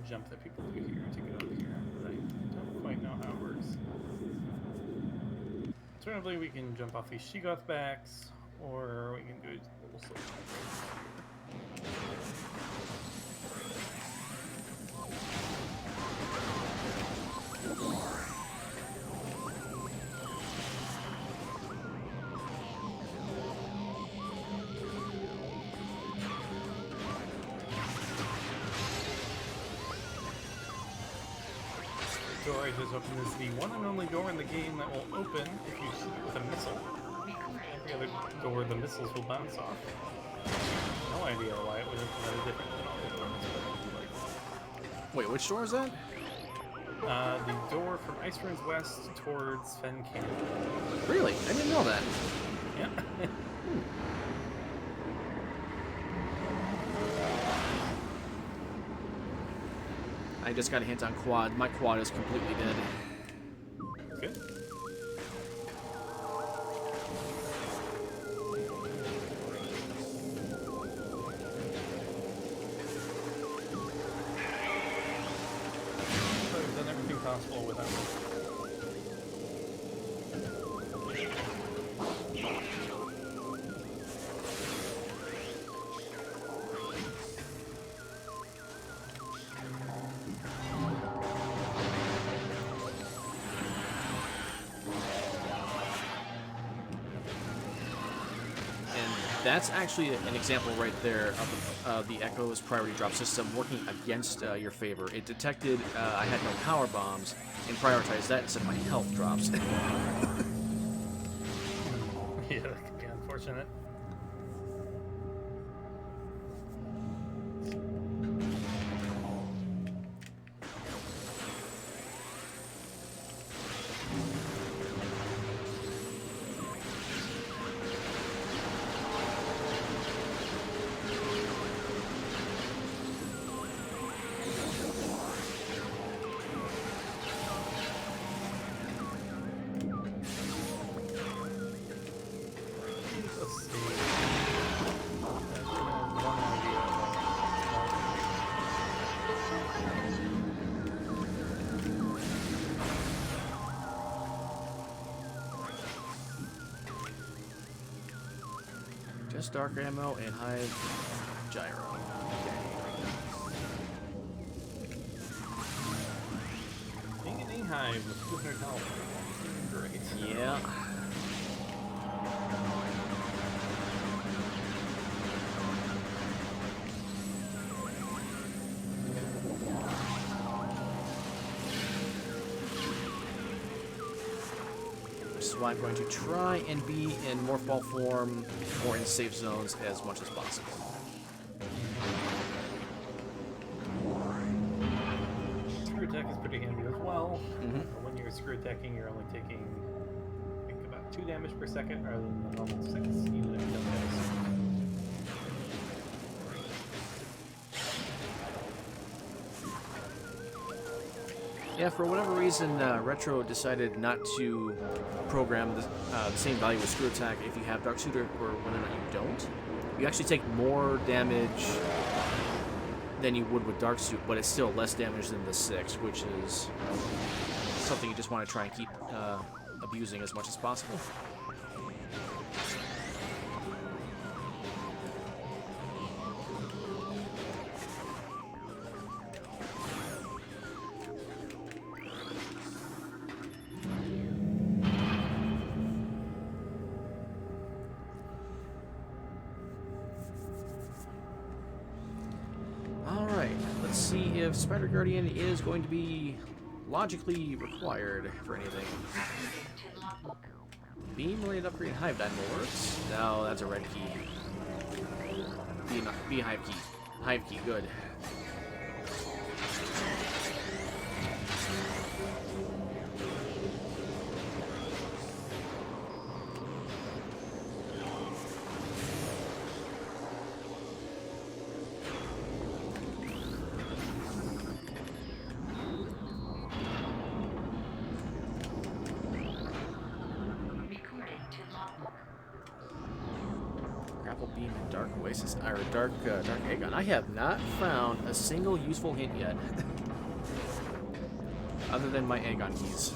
jump that people do here to get over here, but I don't quite know how it works. Alternatively, we can jump off these Shegoth backs, or we can do a little slow. Door I just opened is the one and only door in the game that will open if you shoot it with a missile. Every other door, the missiles will bounce off. No idea why it was implemented different than all the doors, but Wait, which door is that? the door from Ice Ruins West towards Fen Canyon. Really? I didn't know that. Yeah. I just got a hint on quad. My quad is completely dead. Good. So we've done everything possible without it. That's actually an example right there of the Echo's priority drop system working against your favor. It detected I had no power bombs and prioritized that instead of my health drops. Yeah, that could be unfortunate. Let's see. One idea. Just dark ammo and hive gyro. Being an A-Hive with 200 health. Great. Yeah. So I'm going to try and be in morph ball form or in safe zones as much as possible. Screw attack is pretty handy as well. Mm-hmm. When you're screw attacking, you're only taking, I think, about 2 damage per second rather than the normal 6, even if you don't have Yeah, for whatever reason, Retro decided not to program the same value with Screw Attack if you have Dark Suit or whether or not you don't. You actually take more damage than you would with Dark Suit, but it's still less damage than the 6, which is something you just want to try and keep abusing as much as possible. Let's see if Spider Guardian is going to be logically required for anything. Beam related upgrade Hive Dynamo works. No, that's a red key. Be Hive key. Hive key, good. Optical Beam and Dark Oasis, or Dark Aegon. I have not found a single useful hint yet, other than my Aegon keys.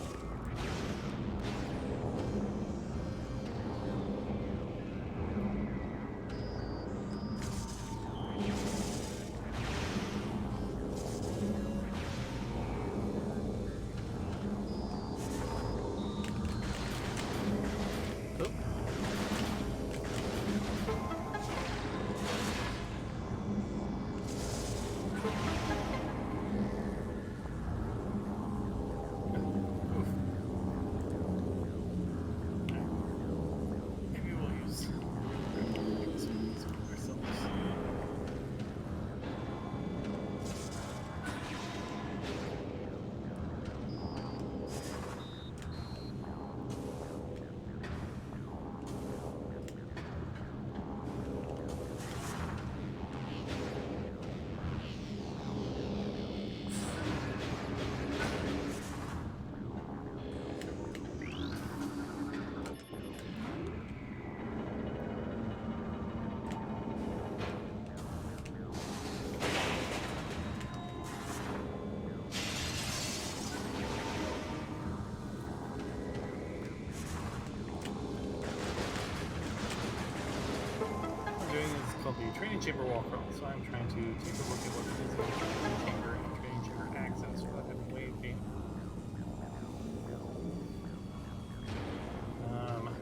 The training chamber wall crawl, so I'm trying to take a look at what it is in the training chamber and training chamber access rather than waving.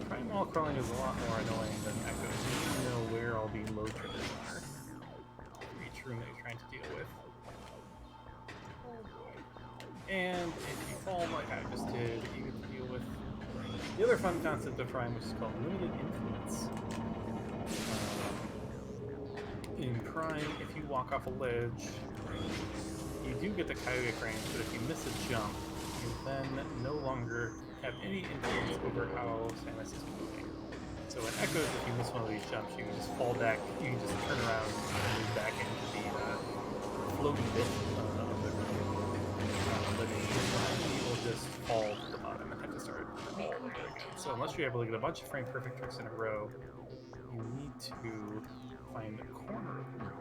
Prime wall crawling is a lot more annoying than echoes. You need to know where all the load triggers are for each room that you're trying to deal with. Oh boy. And if you fall like I just did, you can deal with the other fun concept of Prime, which is called limited influence. In Prime, if you walk off a ledge, you do get the coyote frames, but if you miss a jump, you then no longer have any influence over how Samus is moving. So in Echoes, if you miss one of these jumps, you can just fall back, you can just turn around and move back into the floaty bit of the room. But you will just fall to the bottom and have to start all over again. So unless you're able to get a bunch of frame perfect tricks in a row, you need to find a corner of the room.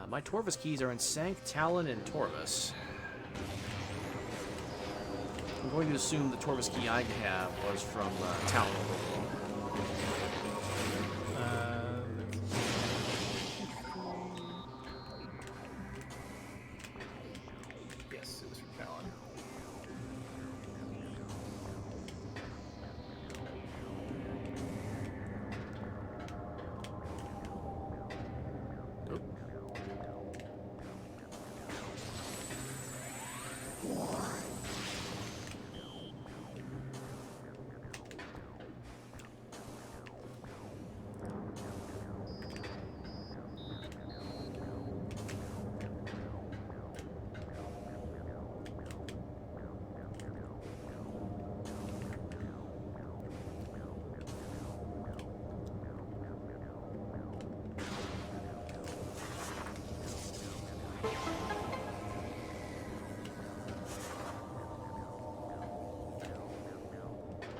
My Torvus keys are in Sank, Talon, and Torvus. I'm going to assume the Torvus key I have was from Talon. Yes, it was from Talon.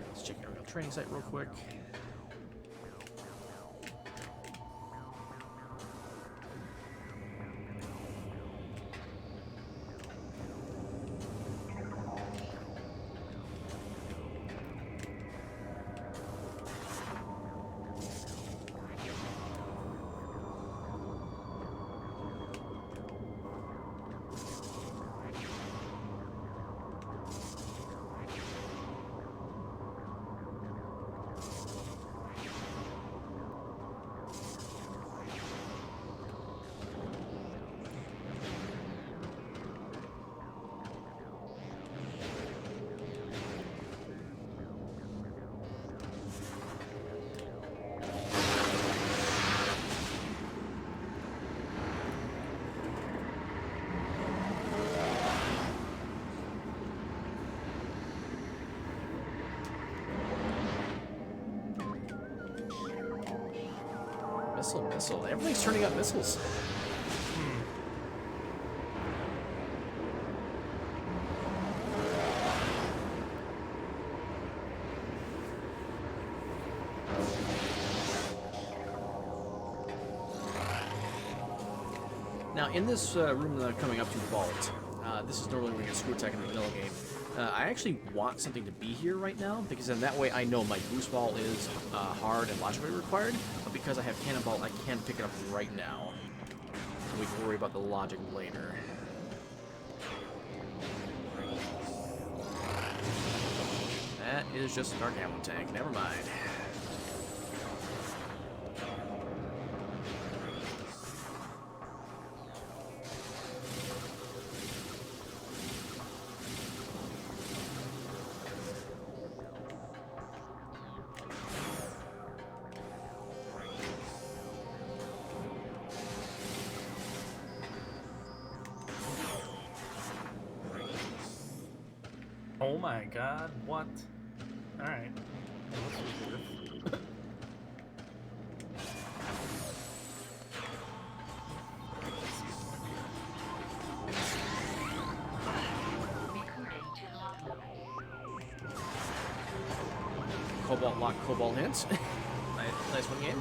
Let's check out the training site real quick. Missile. Everything's turning up missiles. Now, in this room that I'm coming up to, Vault, this is normally where you get screw attack in the vanilla game. I actually want something to be here right now, because then that way I know my boost ball is hard and logically required, but because I have cannonball, I can pick it up right now. And we can worry about the logic later. That is just a dark ammo tank. Never mind. Oh my god, what? Alright. Well, this was weird. Cobalt lock, cobalt hints. nice one game.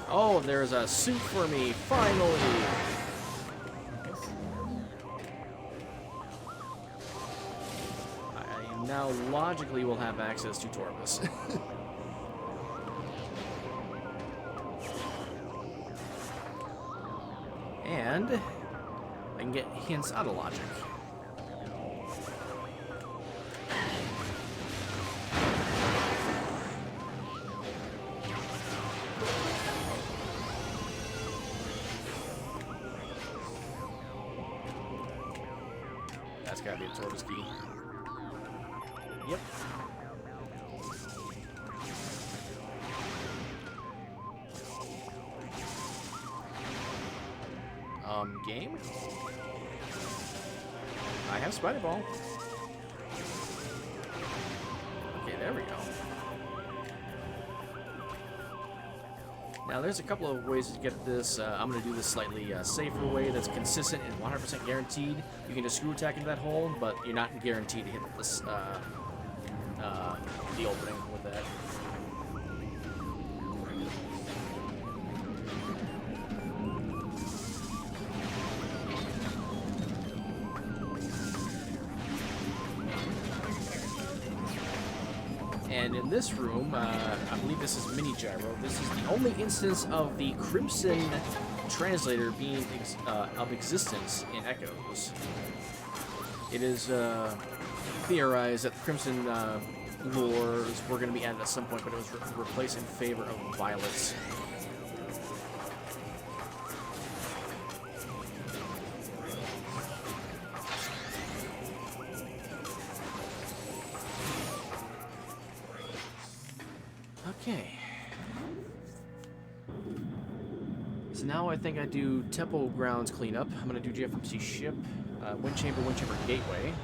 Oh, there's a suit for me, finally! I now logically will have access to Torvus. And I can get hints out of logic. That's gotta be a Torvus key. Yep. Game? I have Spider Ball. Okay, there we go. Now, there's a couple of ways to get this. I'm going to do this slightly safer way that's consistent and 100% guaranteed. You can just screw attack into that hole, but you're not guaranteed to hit this, the opening with that. And in this room, I believe this is Mini Gyro. This is the only instance of the Crimson translator being of existence in Echoes. It is theorized that the Crimson lures were going to be added at some point, but it was replaced in favor of Violets. Okay. So now I think I do Temple Grounds cleanup. I'm going to do GFMC ship, Wind Chamber Gateway.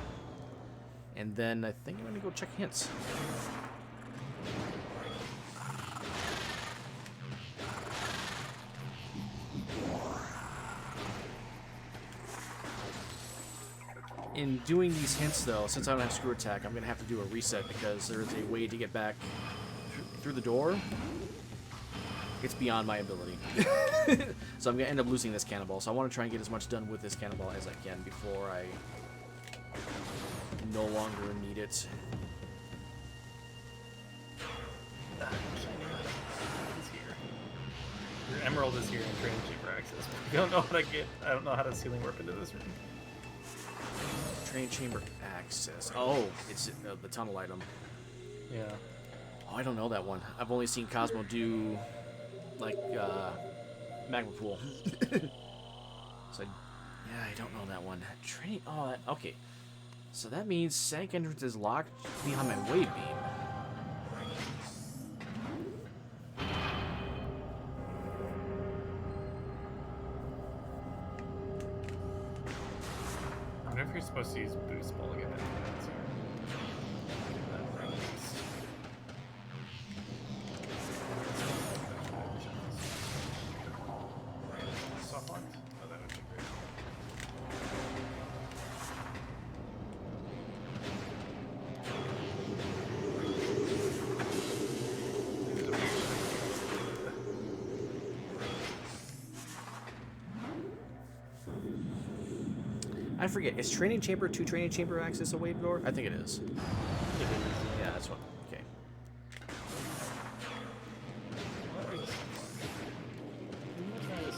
And then I think I'm going to go check hints. In doing these hints, though, since I don't have screw attack, I'm going to have to do a reset because there is a way to get back through the door. It's beyond my ability. So I'm going to end up losing this cannonball. So I want to try and get as much done with this cannonball as I can before I no longer need it. Your emerald is here in training chamber access. I don't know how to get. I don't know how to ceiling warp into this room. Train chamber access. Oh, it's the tunnel item. Yeah. Oh, I don't know that one. I've only seen Cosmo do like magma pool. So yeah, I don't know that one. Train. Oh, okay. So that means Sank entrance is locked behind my wave beam. I wonder if you're supposed to use boost ball again. Soft locked? Oh, that would be great. I forget. Is training chamber 2 training chamber access a wave door? I think it is. It is. Yeah, that's what. Okay. What is this? Try this.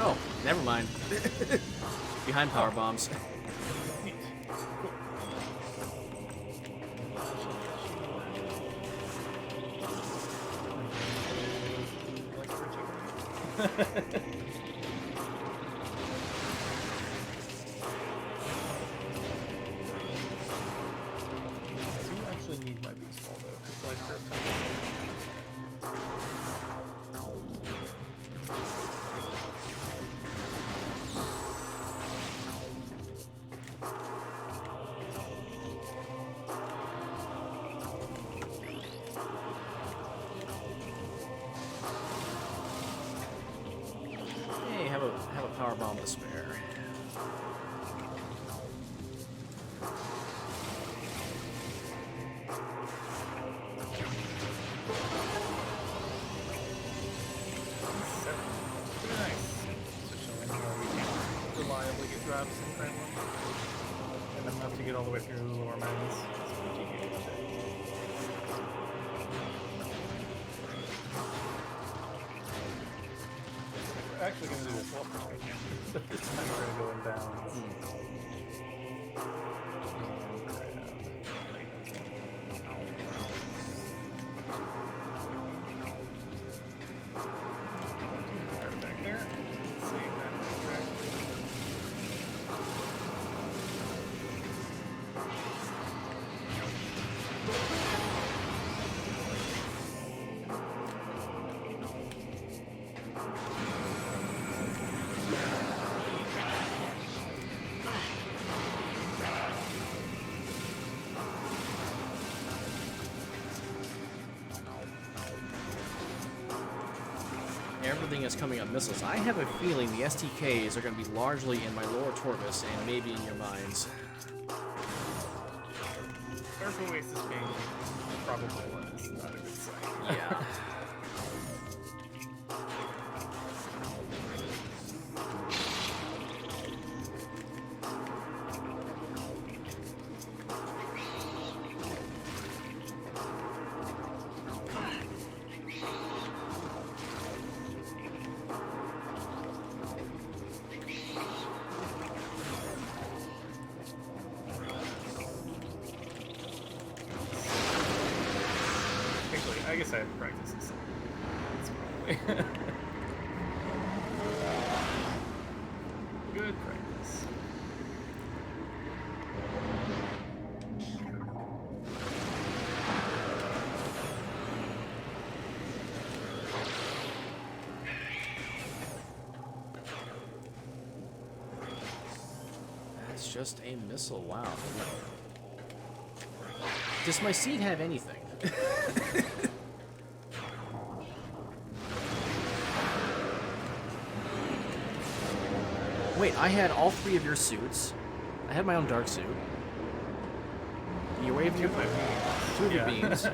Oh, never mind. Behind power bombs. Neat. Cool. Like for chicken. I do actually need my beast ball though, because life curve. Hey, have a power bomb to spare. Very nice. So showing how we can reliably get drops in front of them. And enough to get all the way through the lower mines. It's pretty good. We're actually going to do this well for right now. But this time we're going to go in bounds. Back there. Let's see if that's correct. Everything is coming up missiles. I have a feeling the STKs are going to be largely in my lower tortoise and maybe in your mines. Dark Oasis being probable is not a good sign. Yeah. Actually, I guess I have practice this. That's probably good practice. That's just a missile. Wow. Does my seed have anything? Wait, I had all 3 of your suits. I had my own dark suit. You waved your 2 of your beams.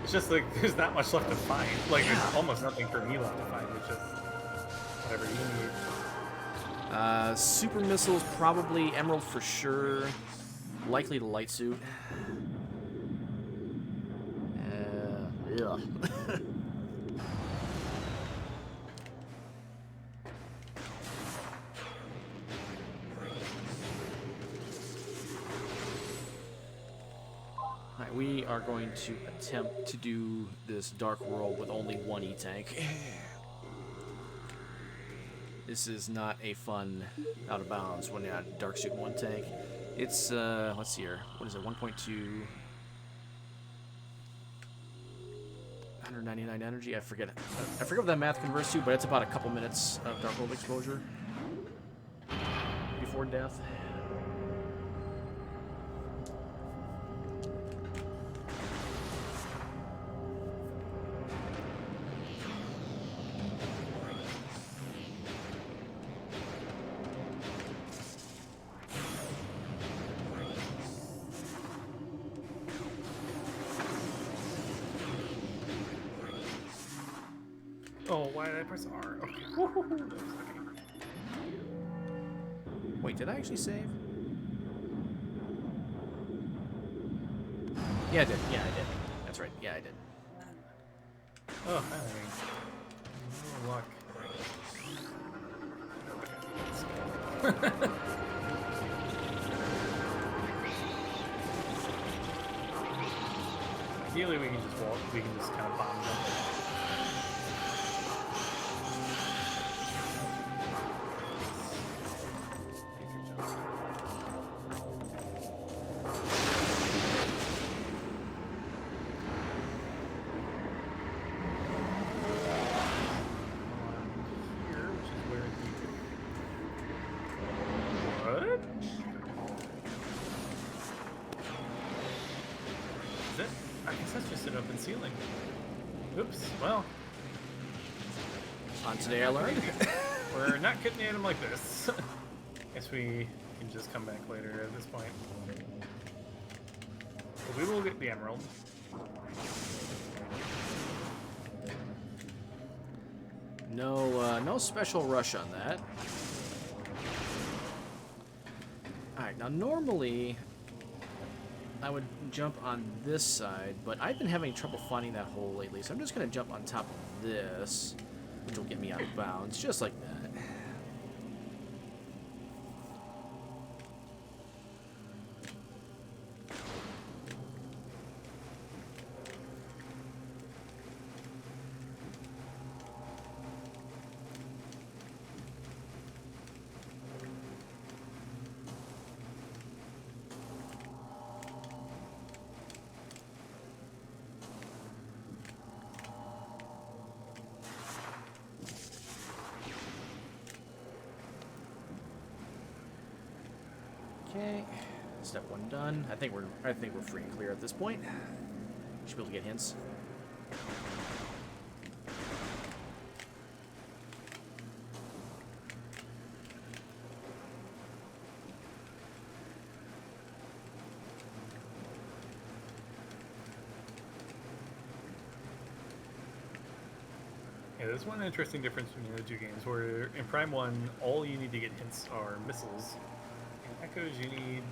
It's just like there's not much left to find. Like Yeah. there's almost nothing for me left to find. It's just whatever you need. Super missiles, probably emerald for sure. Likely the light suit. Yeah. Alright, we are going to attempt to do this dark world with only 1 E-tank. This is not a fun out of bounds when you have dark suit 1 tank. It's let's see here. What is it? 1.2 199 energy. I forget what that math converts to, but it's about a couple minutes of dark world exposure before death. Oh, why did I press R? Okay. Woohoo, that was okay. Wait, did I actually save? Yeah, I did. Yeah, I did. That's right. Yeah, I did. Oh, I'm having no luck. Ideally, we can just walk. We can just kind of bomb jump. Here, which is where the... What? Is it? I guess that's just an open ceiling. Oops. Well, On today I learned. we're not getting at him like this. Guess we can just come back later at this point. But we will get the emerald. No, no special rush on that. Alright, now normally I would jump on this side, but I've been having trouble finding that hole lately, so I'm just going to jump on top of this, which will get me out of bounds, just like that. Okay, step one done. I think we're free and clear at this point. Should be able to get hints. Yeah, there's one interesting difference between the two games, where in Prime 1, all you need to get hints are missiles. In Echoes, you need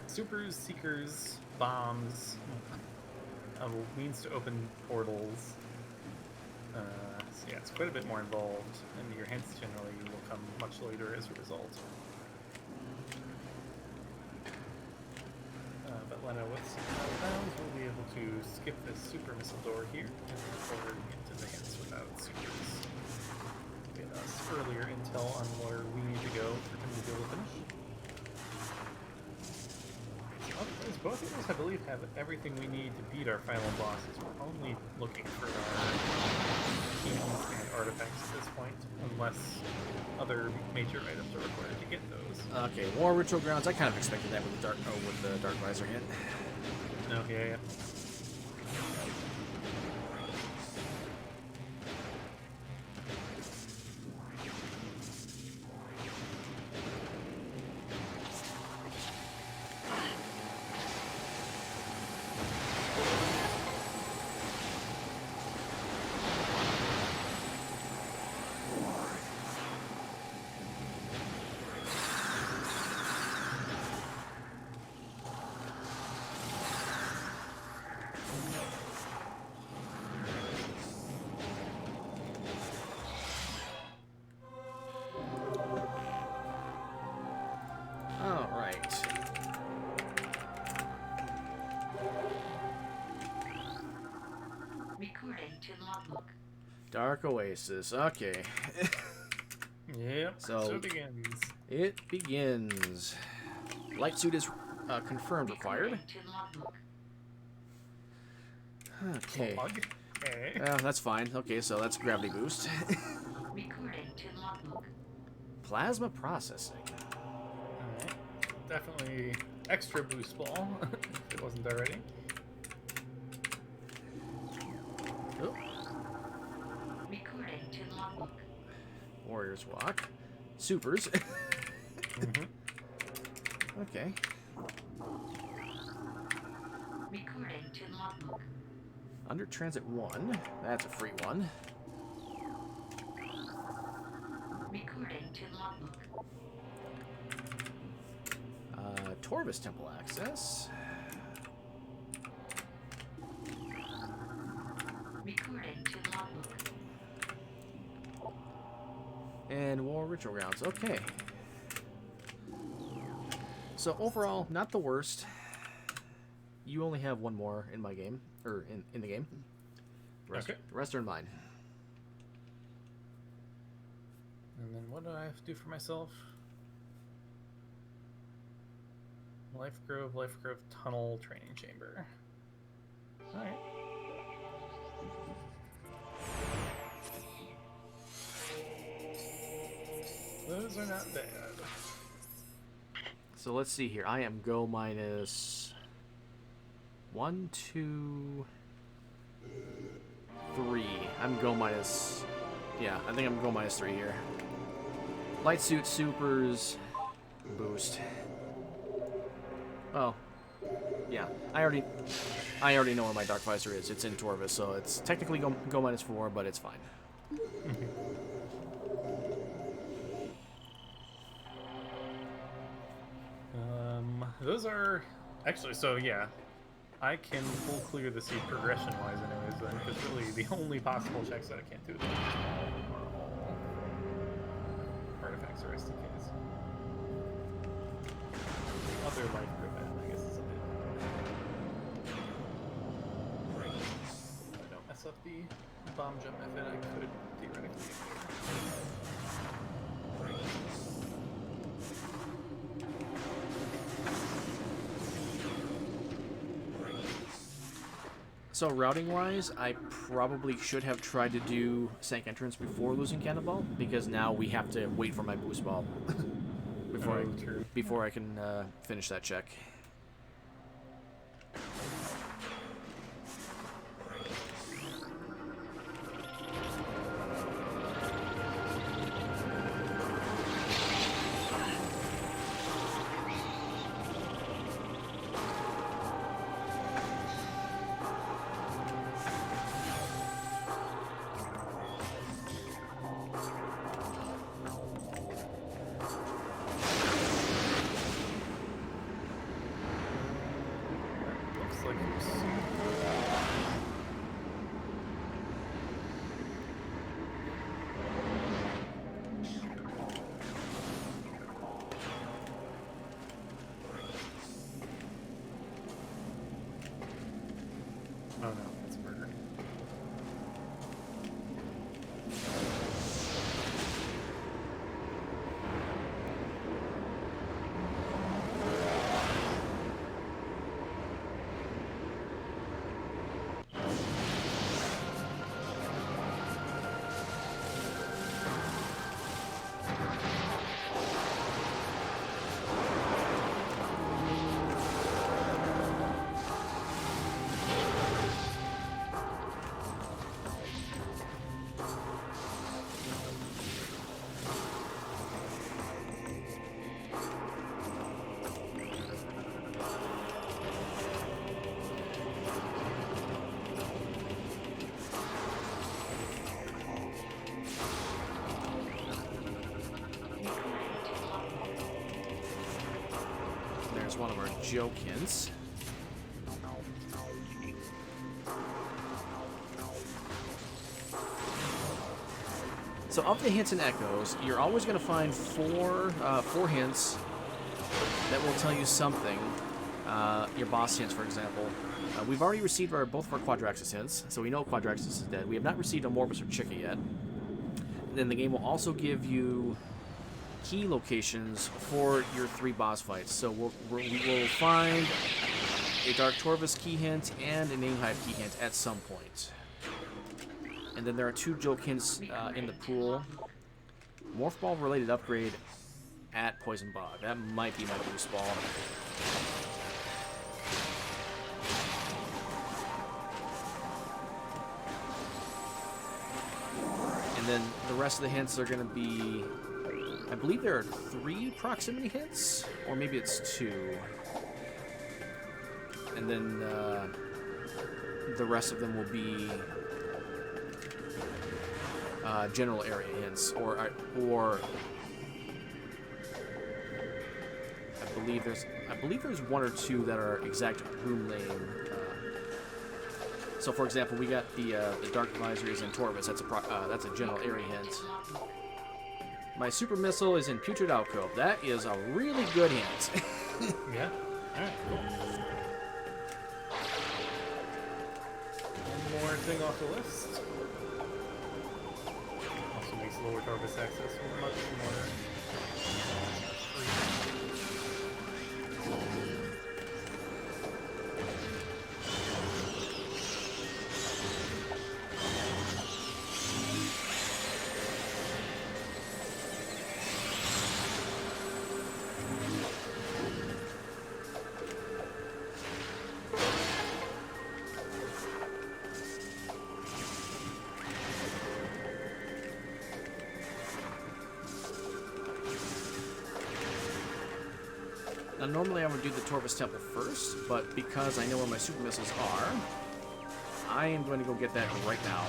supers, seekers, bombs, a means to open portals. So yeah, it's quite a bit more involved, and your hints generally will come much later as a result. But Lena, with some bounds, we'll be able to skip this super missile door here and move forward into the hints without supers. Get us earlier intel on where we need to go for him to be able to finish. Otherwise, both of us, I believe, have everything we need to beat our final bosses. We're only looking for our keys and artifacts at this point, unless other major items are required to get those. Okay, War Ritual Grounds. I kind of expected that with the Dark Visor hit. No, yeah. Recording to logbook. Dark Oasis. Okay. Yep. So it begins. It begins. Light suit is confirmed required. Recording to logbook. Okay. Log. Okay. That's fine. Okay, so that's gravity boost. Recording to logbook. Plasma processing. Alright. Definitely extra boost ball, if it wasn't already. Oh. Recording to logbook. Warrior's Walk. Supers. Mm-hmm. Okay. Recording to logbook. Under Transit 1. That's a free one. Recording to logbook. Torvis Temple access. Recording to logbook. And War Ritual Grounds. Okay. So overall, not the worst. You only have one more in my game, or in the game. The rest are in mine. And then what do I have to do for myself? Life Grove Tunnel Training Chamber. Alright. Those are not bad. So let's see here. I am go minus 1, 2, 3. I'm go minus... Yeah, I think I'm go minus 3 here. Light Suit Supers boost. Oh, yeah. I already know where my Dark Visor is. It's in Torvis, so it's technically go minus 4, but it's fine. Those are actually so yeah. I can full clear the seed progression wise, anyways. Then, because really the only possible checks that I can't do is artifacts or STKs. Other life group, I guess is something. If I don't mess up the bomb jump method, I could theoretically. So routing-wise, I probably should have tried to do Sank Entrance before losing Cannonball, because now we have to wait for my boost ball before I can finish that check. Looks like it's oh no, it's a burger. There's one of our joke hints. So of the hints and echoes, you're always going to find four hints that will tell you something. Your boss hints, for example. We've already received both of our Quadraxis hints, so we know Quadraxis is dead. We have not received a Morbus or Chica yet. And then the game will also give you key locations for your 3 boss fights. So we will find a Dark Torvis key hint and an Inghive key hint at some point. And then there are 2 joke hints in the pool. Morph Ball related upgrade at Poison Bog. That might be my boost ball. And then the rest of the hints are going to be, I believe there are 3 proximity hints, or maybe it's 2. And then the rest of them will be general area hints, or I believe there's one or two that are exact room lane. So, for example, we got the Dark Advisories in Torvis. That's a general area hint. My super missile is in Putrid Alcove. That is a really good hint. Yeah. All right. Cool. One more thing off the list. Also makes lower Torvis access much more free. Now, normally I would do the Torvis Temple first, but because I know where my super missiles are, I am going to go get that right now.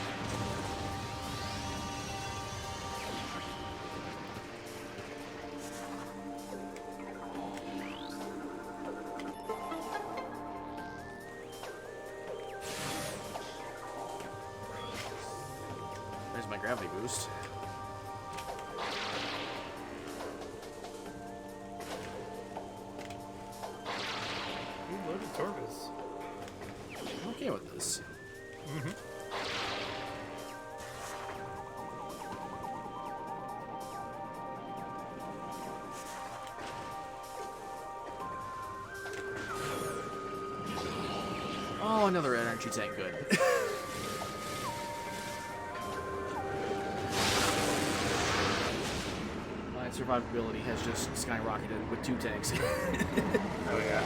There's my gravity boost. Loaded Torvis. I'm okay with this. Mm-hmm. Oh, another energy tank. Good. My survivability has just skyrocketed with 2 tanks. Oh yeah.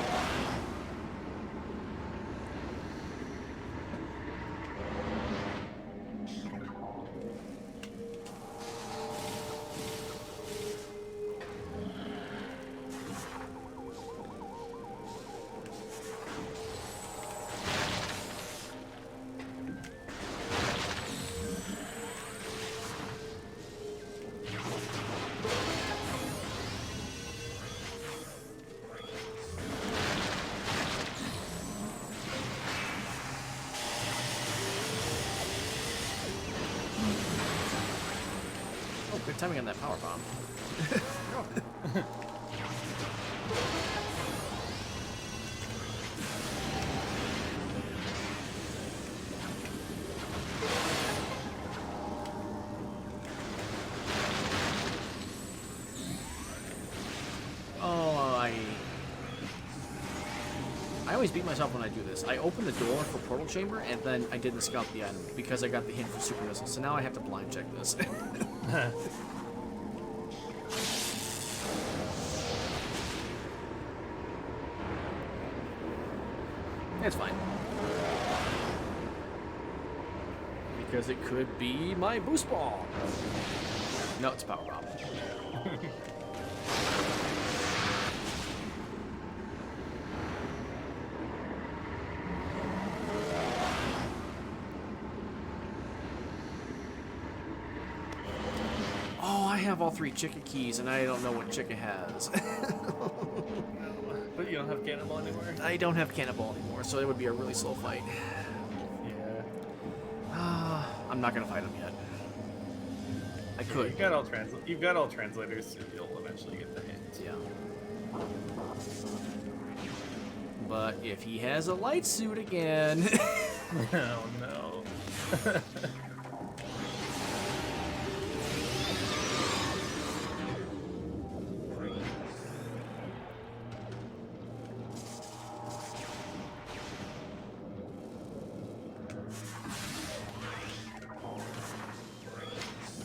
Oh, good timing on that power bomb. Oh, I always beat myself when I do this. I open the door for Portal Chamber, and then I didn't scout the item because I got the hint for Super Missile, so now I have to blind check this. It's fine. Because it could be my boost ball. No, it's a power bomb. Oh, I have all 3 Chicka keys, and I don't know what Chicka has. But you don't have Cannonball anymore? I don't have Cannonball anymore, so it would be a really slow fight. Yeah. I'm not gonna fight him yet. I could. You've got all translators, so you'll eventually get the hint. Yeah. But if he has a light suit again. Oh no.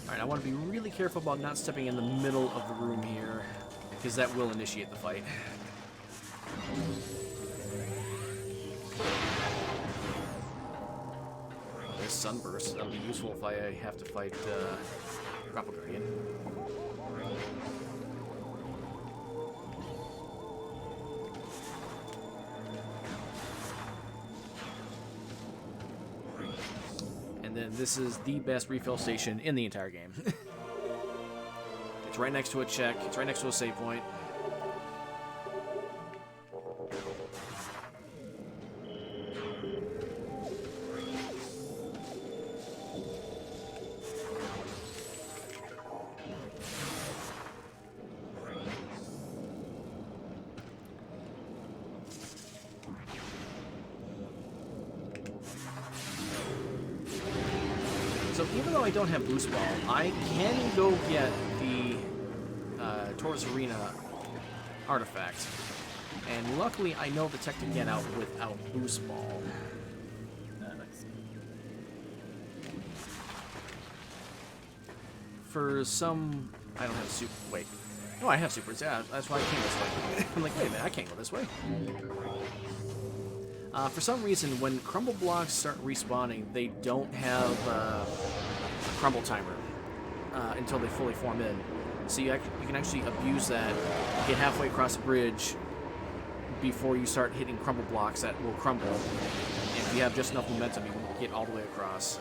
Alright, I want to be really careful about not stepping in the middle of the room here, because that will initiate the fight. There's Sunburst. That'll be useful if I have to fight Grapple Guardian. And then this is the best refill station in the entire game. It's right next to a check. It's right next to a save point. So even though I don't have Boost Ball, I can go get the Taurus Arena artifact. And luckily, I know the tech to get out without Boost Ball. Nice. For some... I don't have super... Wait. No, I have supers. Yeah, that's why I came this way. I'm like, wait a minute, I can't go this way. For some reason, when crumble blocks start respawning, they don't have a crumble timer until they fully form in. So you can actually abuse that, get halfway across the bridge before you start hitting crumble blocks that will crumble. And if you have just enough momentum, you can get all the way across.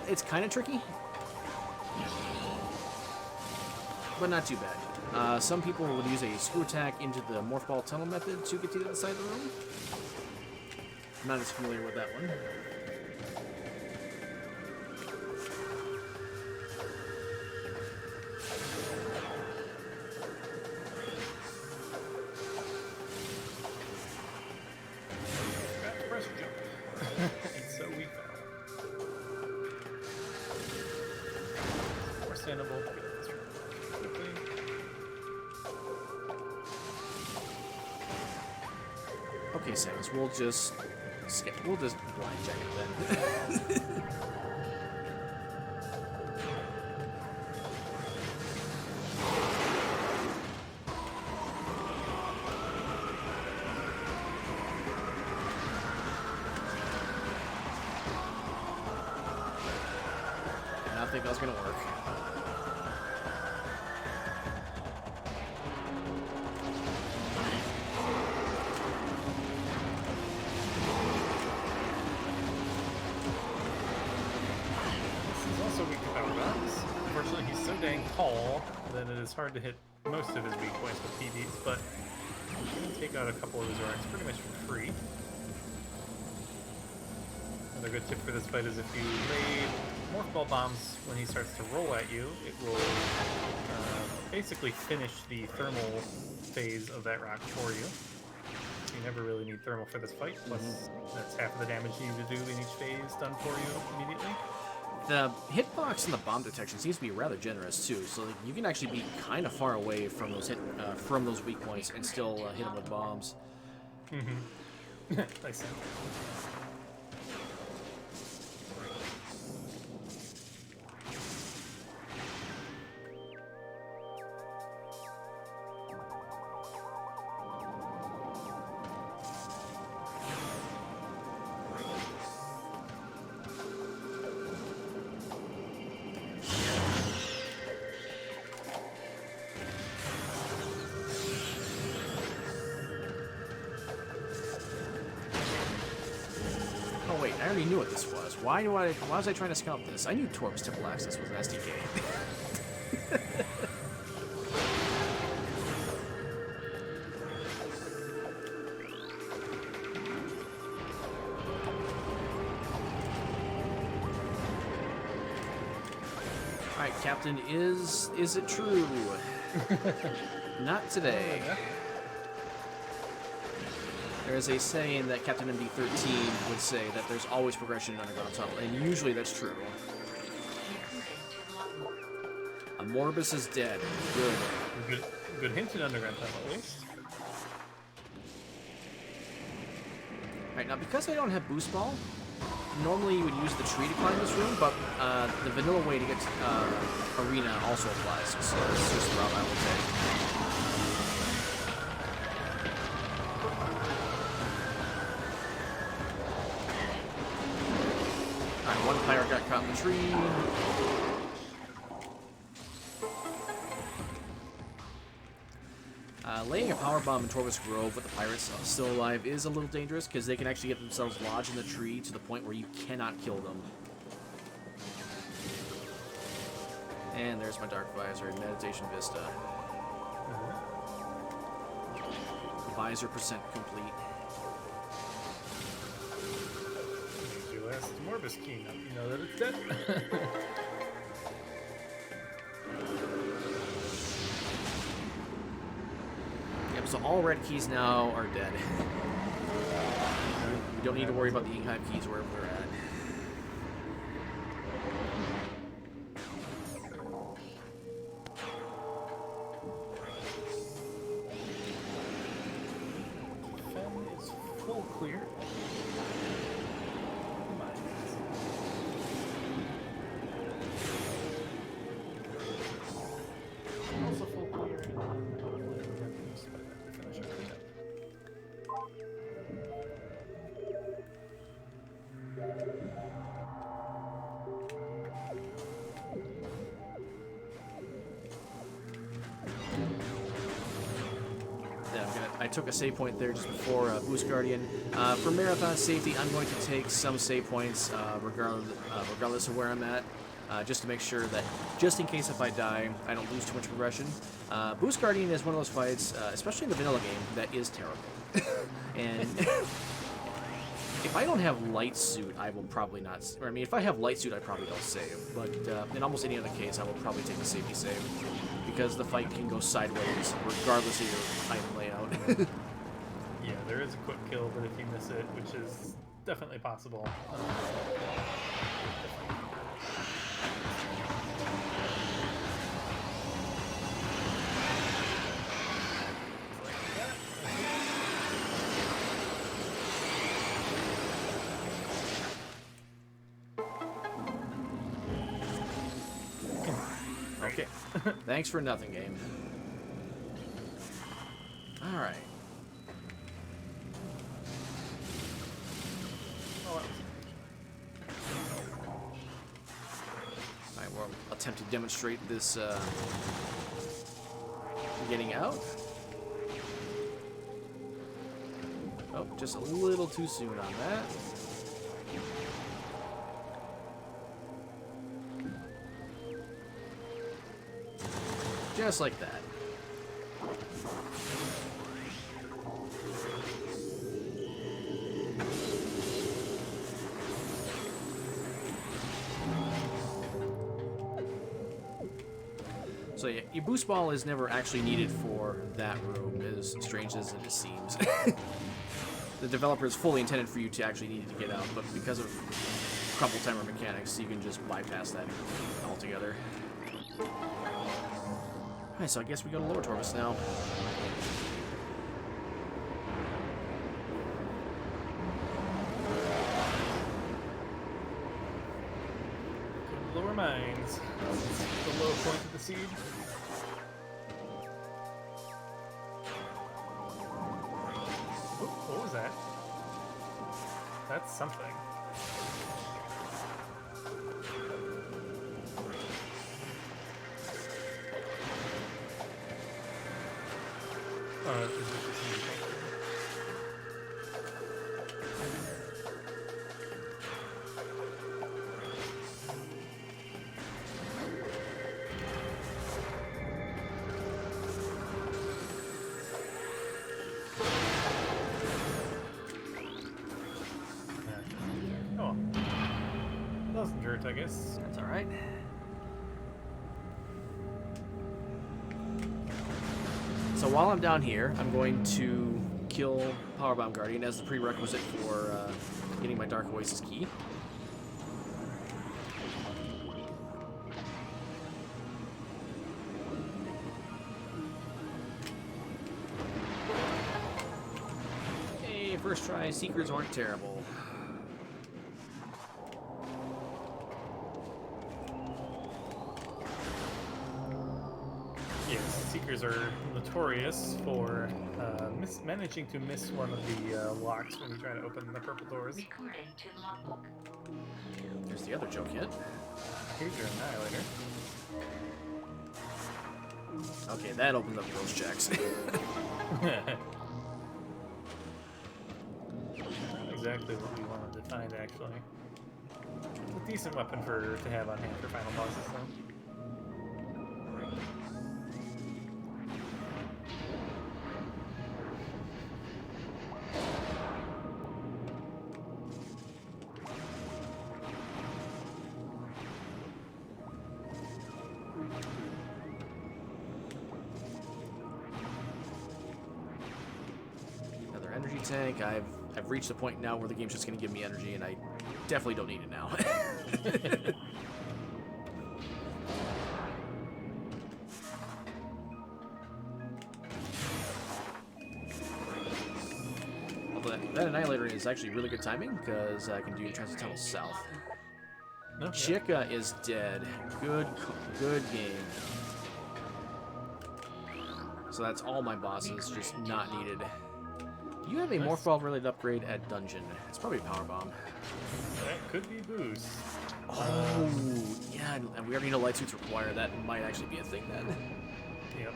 It's kind of tricky, but not too bad. Some people would use a screw attack into the morph ball tunnel method to get to the other side of the room. I'm not as familiar with that one. Press jump. And so we fell. Understandable. Quickly. Okay, Samus, we'll just blind check it then. I don't think that's gonna work. Unfortunately, he's so dang tall that it is hard to hit most of his weak points with PBs, but you can take out a couple of his arcs pretty much for free. Another good tip for this fight is if you lay morph ball bombs when he starts to roll at you, it will basically finish the thermal phase of that rock for you. You never really need thermal for this fight, plus that's half of the damage you need to do in each phase done for you immediately. The hitbox and the bomb detection seems to be rather generous too, so you can actually be kind of far away from those weak points and still hit them with bombs. I see. Wait, I already knew what this was. Why was I trying to scout this? I knew Torp's Temple Access was an STK. Alright, Captain, is it true? Not today. There's a saying that Captain MD13 would say that there's always progression in Underground Tunnel, and usually that's true. Amorbus is dead. Good hint in Underground Tunnel, at least. Alright, now because I don't have Boost Ball, normally you would use the tree to climb this room, but the vanilla way to get to Arena also applies, so it's just the route I would take. One pirate got caught in the tree. Laying a power bomb in Torvus Grove with the pirates still alive is a little dangerous because they can actually get themselves lodged in the tree to the point where you cannot kill them. And there's my Dark Visor and Meditation Vista. Visor percent complete. Here's your last Morbus key. Now you know that it's dead. Yep, so all red keys now are dead. We don't need to worry about the Ehive keys wherever we're at. Fen is full clear. Also full clear, and then hopefully we'll have to use Spider to finish our cleanup. Yeah, I took a save point there just before Boost Guardian. For Marathon safety, I'm going to take some save points regardless of where I'm at, just to make sure that, just in case if I die, I don't lose too much progression. Boost Guardian is one of those fights, especially in the vanilla game, that is terrible. And if I don't have Light Suit, I will probably not... Or, I mean, if I have Light Suit, I probably don't save. But in almost any other case, I will probably take the safety save, because the fight can go sideways regardless of your item layout. Yeah, there is a quick kill, but if you miss it, which is definitely possible. Okay. Thanks for nothing, game. Alright. Oh, Alright, we'll attempt to demonstrate this getting out. Oh, just a little too soon on that. Just like that. So yeah, your boost ball is never actually needed for that room, as strange as it seems. The developer is fully intended for you to actually need to get out, but because of crumple timer mechanics, you can just bypass that altogether. Alright, so I guess we go to Lower Torvus now. Lower mines. The low point of the seed. Ooh, what was that? That's something. Is it just oh, that was dirt, I guess. That's alright. So while I'm down here, I'm going to kill Powerbomb Guardian as the prerequisite for getting my Dark Oasis key. Hey, first try, Seekers weren't terrible. Yes, Seekers are notorious for managing to miss one of the locks when you try to open the purple doors. Recording to logbook. There's the other joke hit. Here's your Annihilator. Okay, that opened up those checks. Not exactly what we wanted to find, actually. A decent weapon to have on hand for final bosses, though. tank. I've reached the point now where the game's just going to give me energy, and I definitely don't need it now. Although that Annihilator is actually really good timing, because I can do Transit Tunnel South. No, Chica is dead. Good game. So that's all my bosses, just not needed. You have a Nice. Morphball related upgrade at Dungeon. It's probably a Power Bomb. That could be boost. Oh, yeah, and we already know light suits require that. Might actually be a thing then. Yep.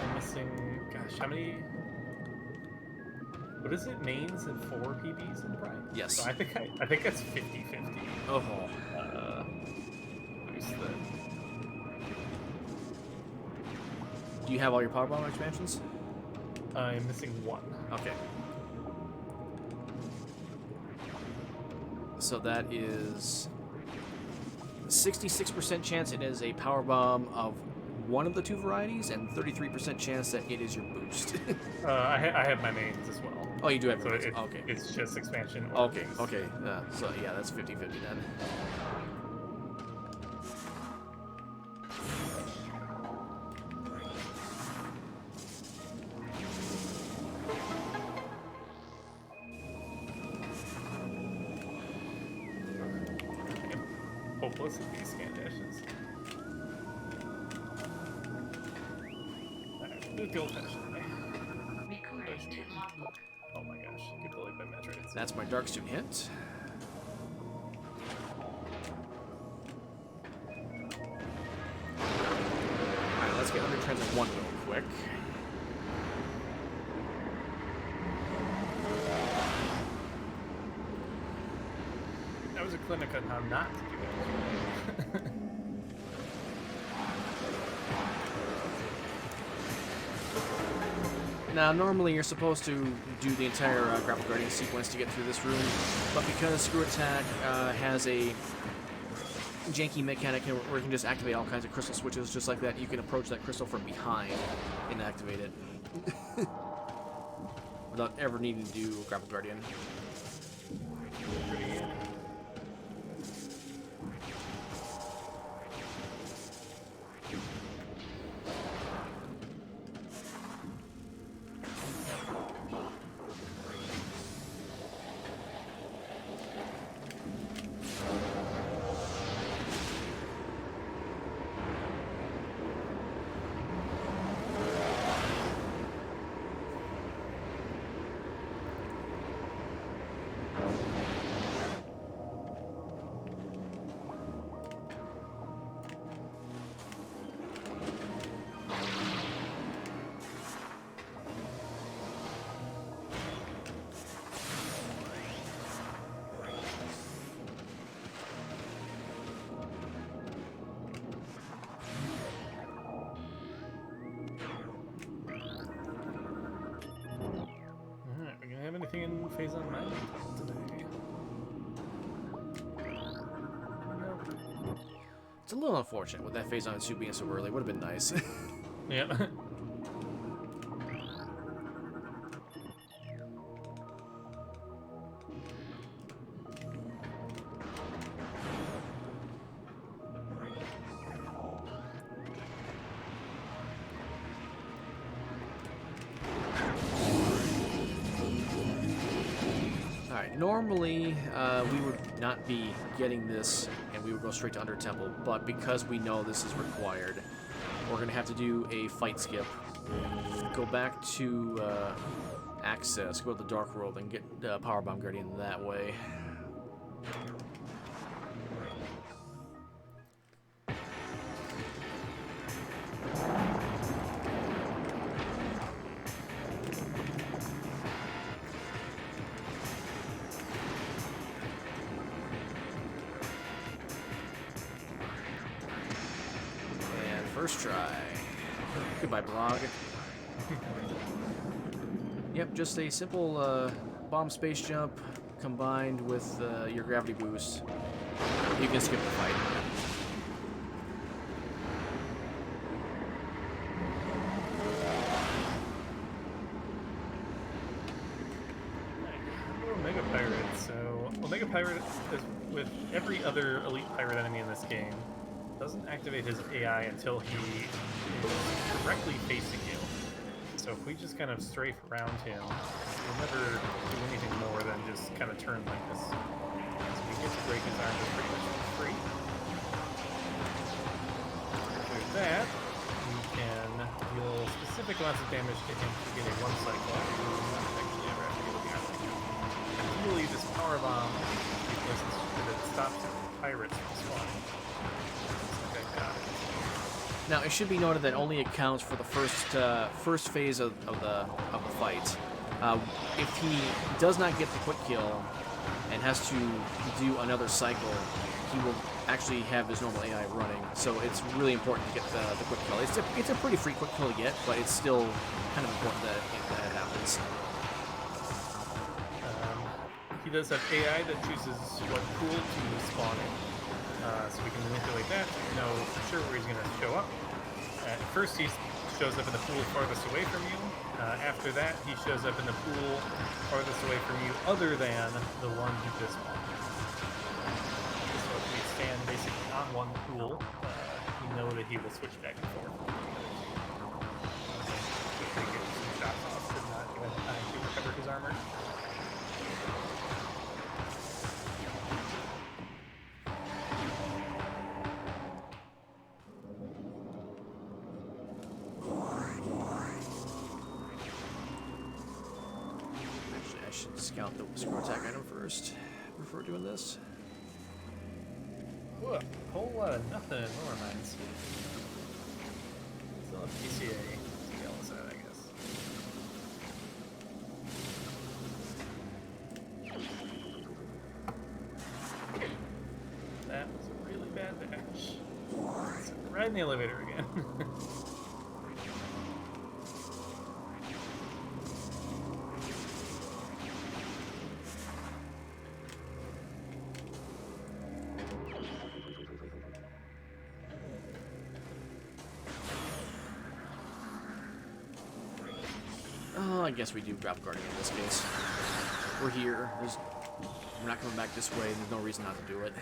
I'm missing. Gosh, how many? What is it? Mains and 4 PBs in Prime? Yes. So I think it's 50-50. Oh. Boost that. Do you have all your Power Bomb expansions? I'm missing 1. Okay. So that is 66% chance it is a Power Bomb of one of the 2 varieties, and 33% chance that it is your boost. I have my mains as well. Oh, you do have So your boost. it, Okay. it's just expansion. Or Okay, boost. okay. So yeah, that's 50-50 then. Hopeless at these scan dashes. Alright, do the old fashioned way. Recording to logbook. Oh my gosh, get bullied by Metroid. That's my Darkstone hint. Alright, let's get Under Transit 1 real quick. That was a clinic on how not to do it. Now, normally you're supposed to do the entire Grapple Guardian sequence to get through this room, but because Screw Attack has a janky mechanic where you can just activate all kinds of crystal switches just like that, you can approach that crystal from behind and activate it without ever needing to do Grapple Guardian. Alright, we're gonna have anything in phase on Island today? Nope. It's a little unfortunate with that phase on 2 being so early. Would have been nice. Yep. Alright, normally we would not be getting this and we would go straight to Under Temple, but because we know this is required, we're going to have to do a fight skip. Go back to Access, go to the Dark World, and get Power Bomb Guardian that way. And first try. Goodbye, blog. Yep, just a simple bomb space jump combined with your gravity boost. You can skip the fight. pirate, as with every other elite pirate enemy in this game, doesn't activate his AI until he is directly facing you. So if we just kind of strafe around him, we'll never do anything more than just kind of turn like this. So we get to break his arm just pretty much for free. After that, we can deal specific amounts of damage to him to get a one cycle. Actually, ever have to get the arm. Ideally, this power bomb, because it stops pirates from spawning. Looks like I got it. Now, it should be noted that only accounts for the first phase of the fight. If he does not get the quick kill and has to do another cycle, he will actually have his normal AI running. So it's really important to get the quick kill. It's a pretty free quick kill to get, but it's still kind of important that it happens. He does have AI that chooses what pool to spawn in. So we can manipulate that to know for sure where he's going to show up. At first, he shows up in the pool farthest away from you. After that, he shows up in the pool farthest away from you, other than the one he just spawned. So if we stand basically on one pool, we know that he will switch back and forth. Quickly get some shots off and not give him time to recover his armor. Scout the screw attack item first before doing this. Whoa, a whole lot of nothing in lower mines. Still have PCA to yell us out, I guess. That was a really bad dash. Right in the elevator again. I guess we do grab Guardian in this case. We're here. We're not coming back this way. There's no reason not to do it.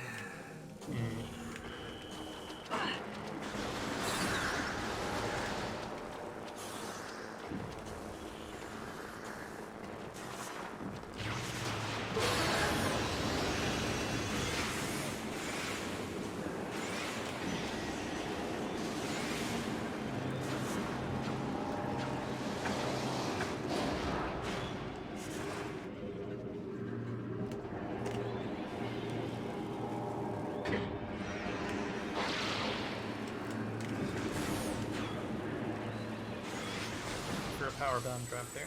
Power bomb drop there. A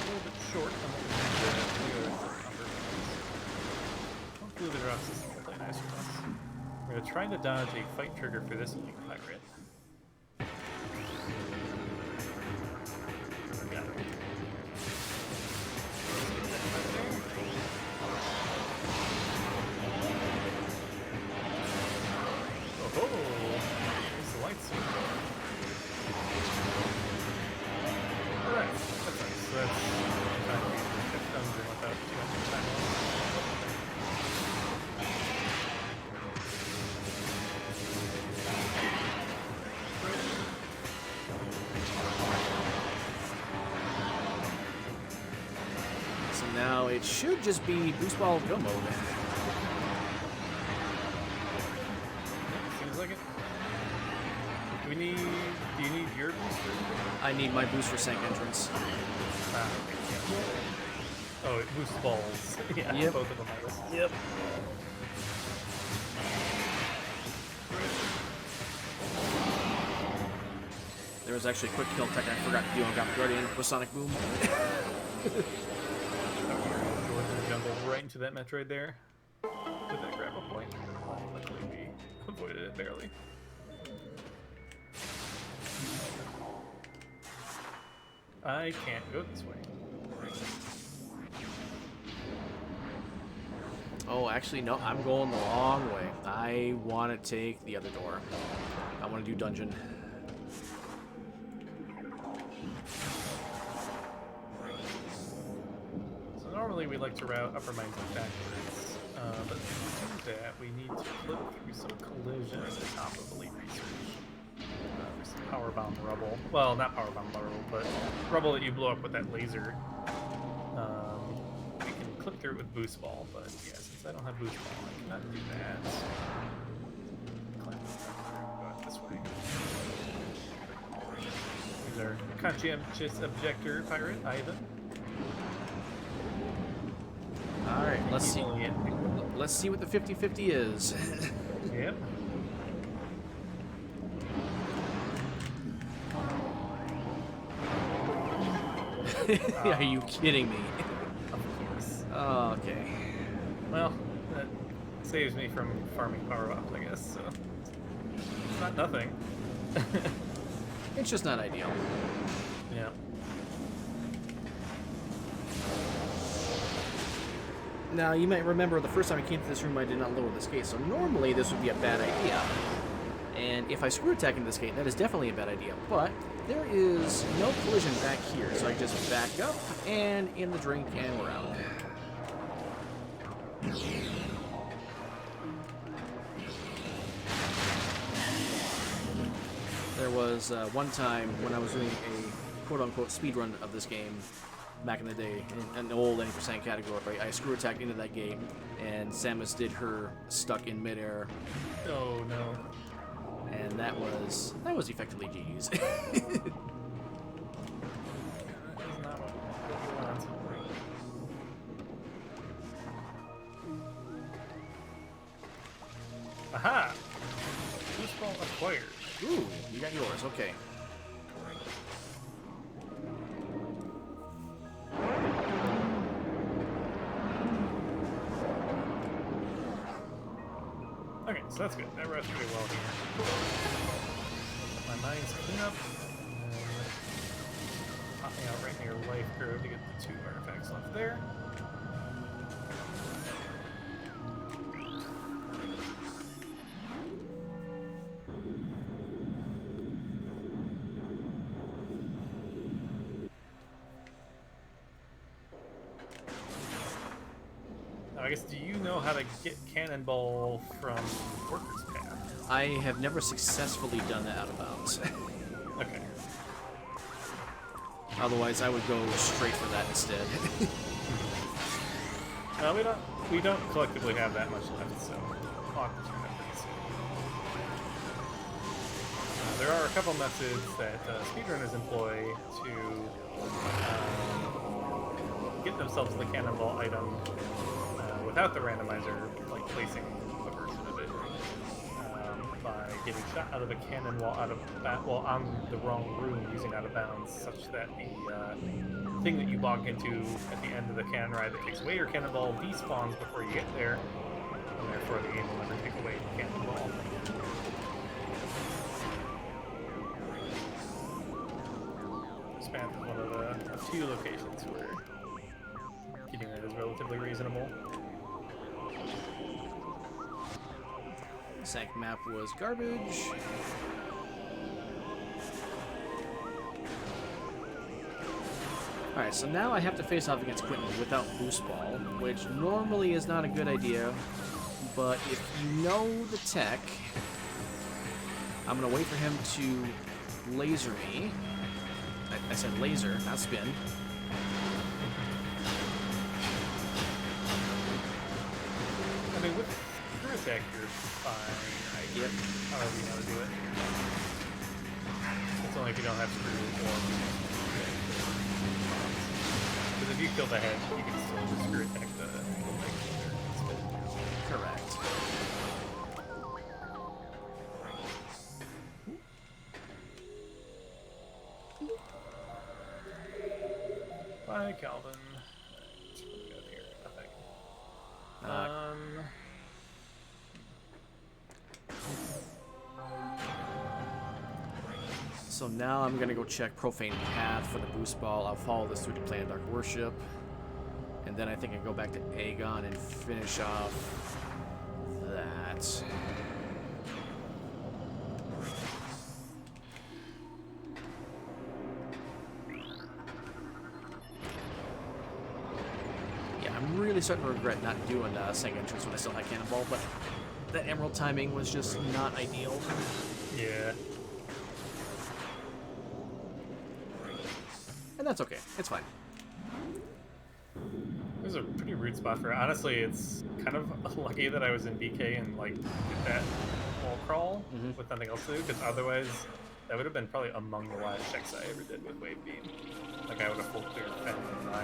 little bit short on the upper. Hopefully the drops is really nice for us. We're going to try to dodge a fight trigger for this elite pirate. Got it. Oh, there's the light switch. Alright, that's nice. So that's kept dungeon without too much time lost. So now it should just be boost ball go mode. Seems like it. Do you need your booster? I need my boost for Sank entrance. Ah, yeah. Oh, it boosts balls. Yeah, Yep. both of them, I guess. Yep. There was actually a quick kill tech I forgot to do on Guardian with Sonic Boom. George in the jungle right into that Metroid there. With that grapple point. Luckily we avoided it barely. I can't go this way. Oh, actually, no, I'm going the long way. I want to take the other door. I want to do dungeon. So normally we like to route upper mines backwards, but to do that we need to flip through some collision at the top of Elite Research. There's some power bomb rubble. Well, not power bomb rubble, but rubble that you blow up with that laser. We can clip through it with boost ball, but yeah, since I don't have boost ball, I cannot do that. Climb go out this way. Here's our conscientious objector pirate, Ivan. All right, let's see. Let's see what the 50-50 is. Yep. Are you kidding me? Of course. Oh, okay. Well, that saves me from farming power-ups, I guess, so... It's not nothing. It's just not ideal. Yeah. Now, you might remember the first time I came to this room, I did not lower this gate, so normally this would be a bad idea. And if I screw attack into this gate, that is definitely a bad idea. But there is no collision back here, so I just back up and in the drink, and we're out. There was one time when I was doing a quote-unquote speedrun of this game back in the day, in an old 80% category. I screw attacked into that gate, and Samus did her stuck in midair, Oh, no. and that was effectively GG's. That's not what we want. Aha! Boost ball acquired. Ooh, you got yours, okay. Okay, so that's good. That routes pretty well here. Let my mines clean up. And pop me out right near Life Grove to get the 2 artifacts left there. Now, I guess, do you know how to get Cannonball from Workers' Path? I have never successfully done that out of bounds. Okay. Otherwise, I would go straight for that instead. We don't collectively have that much left, so I'll have to turn that pretty soon. There are a couple methods that speedrunners employ to get themselves the Cannonball item without the randomizer, like placing a version of it, by getting shot out of a cannon while on the wrong room using out of bounds, such that the thing that you log into at the end of the cannon ride that takes away your cannonball despawns before you get there, and therefore the game will never take away the cannonball. Span is one of the few locations where getting that is relatively reasonable. Sank map was garbage. Alright, so now I have to face off against Quentin without boost ball, which normally is not a good idea, but if you know the tech, I'm going to wait for him to laser me. I said laser, not spin. I mean, with screw attack, you're fine. Yep. However you want to do it. It's only if you don't have screw or... Because if you kill the head, you can still just screw attack the leg later. Correct. Bye, Calvin. What do we got here? Nothing. So now I'm gonna go check Profane Path for the boost ball. I'll follow this through to Planet Dark Worship, and then I think I go back to Aegon and finish off that. really starting to regret not doing second entrance when I still had Cannonball, but that emerald timing was just not ideal. Yeah. And that's okay. It's fine. It was a pretty rude spot for it. Honestly, it's kind of lucky that I was in BK and like did that wall crawl with nothing else to do, because otherwise that would have been probably among the last checks I ever did with Wave Beam. Like I would have full cleared 10 and 9.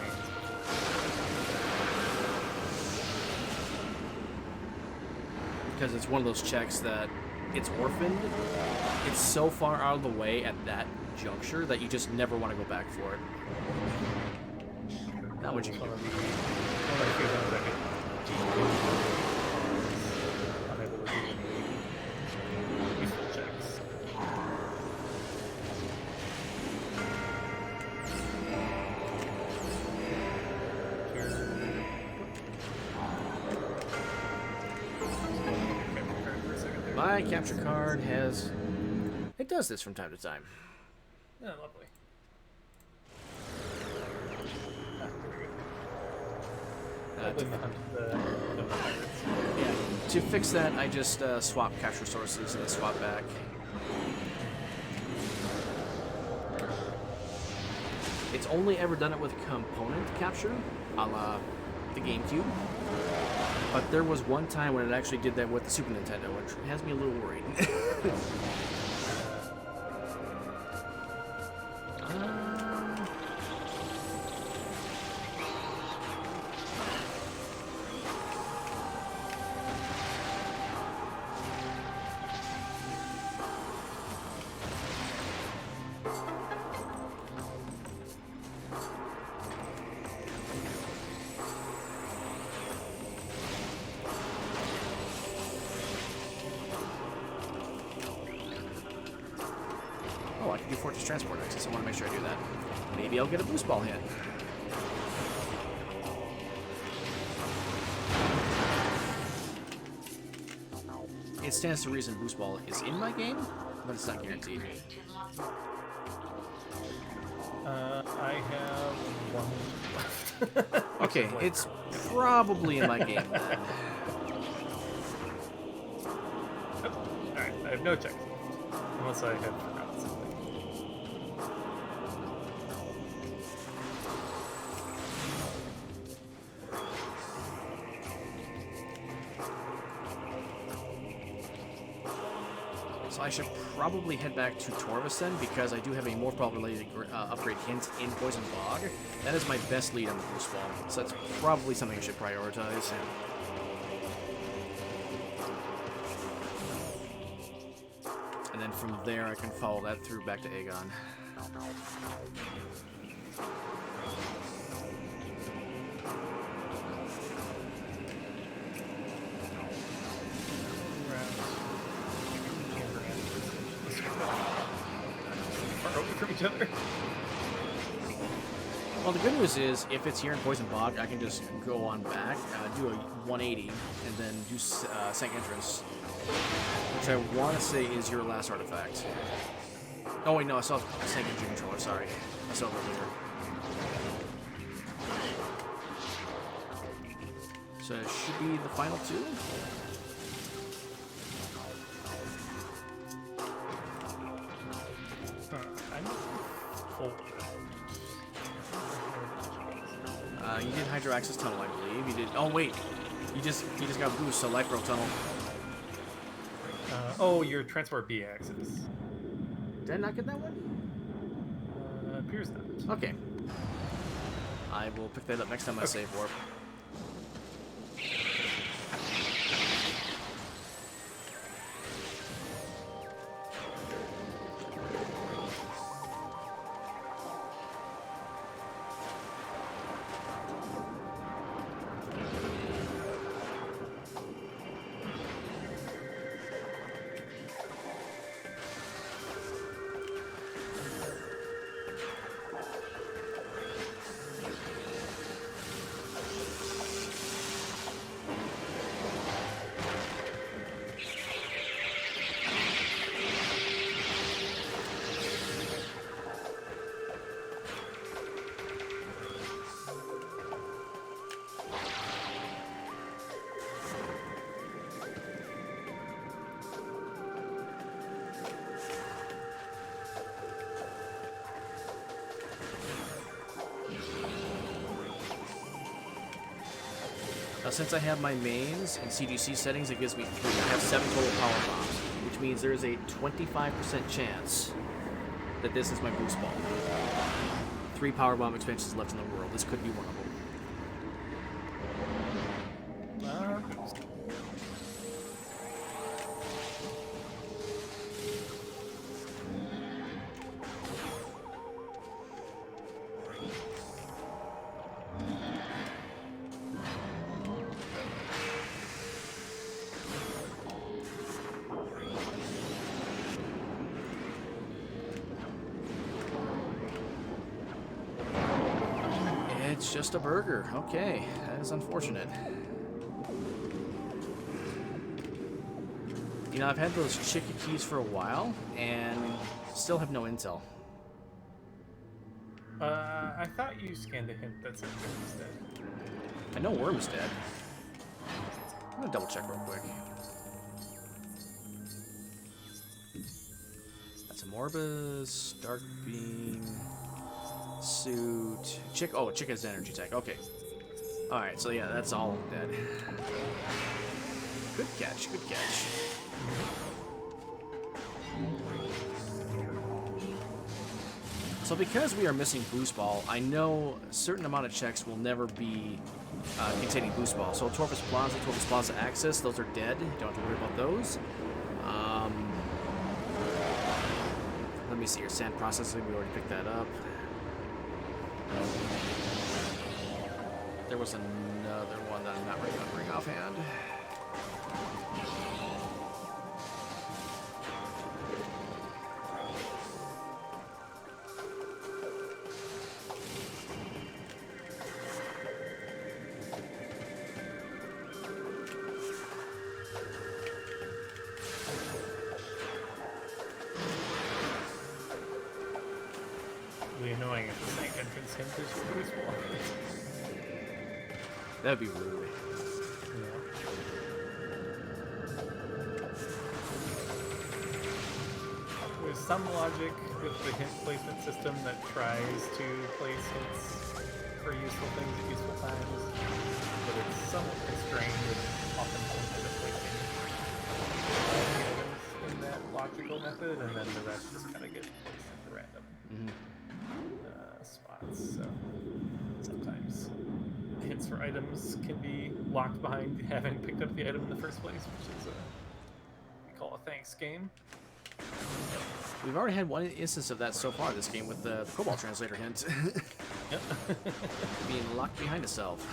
Because it's one of those checks that it's orphaned. It's so far out of the way at that juncture that you just never want to go back for it. Not what you can do. Unable to do any useful checks. My capture card has... It does this from time to time. Yeah, lovely. Yeah. To fix that, I just swap capture sources and swap back. It's only ever done it with component capture, a la the GameCube. But there was one time when it actually did that with the Super Nintendo, which has me a little worried. Oh, I can do Fortress Transport access. I want to make sure I do that. Maybe I'll get a boost ball hit. It stands to reason boost ball is in my game, but it's not guaranteed. I have one left. Okay, it's probably in my game then. Alright, I have no checks left. Unless I have forgotten something. So I should probably head back to Torvus then, because I do have a Morph Ball related upgrade hint in Poison Bog. That is my best lead on the boost ball, so that's probably something I should prioritize. And then from there I can follow that through back to Aegon. Far away from each other. Well, the good news is, if it's here in Poison Bog, I can just go on back, do a 180, and then do Sank Entrance, which I want to say is your last artifact. Oh wait, no, I saw Sank Engine Controller, sorry. I saw it earlier. So it should be the final two? I'm full. You did Hydro Access Tunnel, I believe. You did. Oh wait, you just got boost. So Light Growth Tunnel. Oh, your Transport B axis. Did I not get that one? Appears not. Okay. I will pick that up next time I save warp. Now, since I have my mains and CGC settings, it gives me 3. I have 7 total power bombs, which means there is a 25% chance that this is my boost ball. 3 power bomb expansions left in the world. This could be one of them. It's just a burger. Okay, that is unfortunate. You know, I've had those chicken keys for a while, and still have no intel. I thought you scanned a hint that said Worm's dead. I know Worm's dead. I'm gonna double check real quick. That's a Morbus, Dark Beam, Suit, Chick. Oh, Chick has energy tech. Okay. All right. So yeah, that's all dead. Good catch. Good catch. So because we are missing boost ball, I know a certain amount of checks will never be containing boost ball. So Torpus Plaza Access, those are dead. Don't have to worry about those. Let me see here. Sand Processing, we already picked that up. There was another one that I'm not remembering offhand. Really annoying if the same entrance hint is your boost ball. That'd be rude. Yeah. There's some logic with the hint placement system that tries to place hints for useful things at useful times, but it's somewhat constrained and often only the placing items in that logical method, and then the rest just kind of get placed into random spots. So sometimes hints for items can be locked behind having picked up the item in the first place, which is we call a thanks game. We've already had one instance of that so far this game with the Cobalt Translator hint. Yep. Being locked behind itself.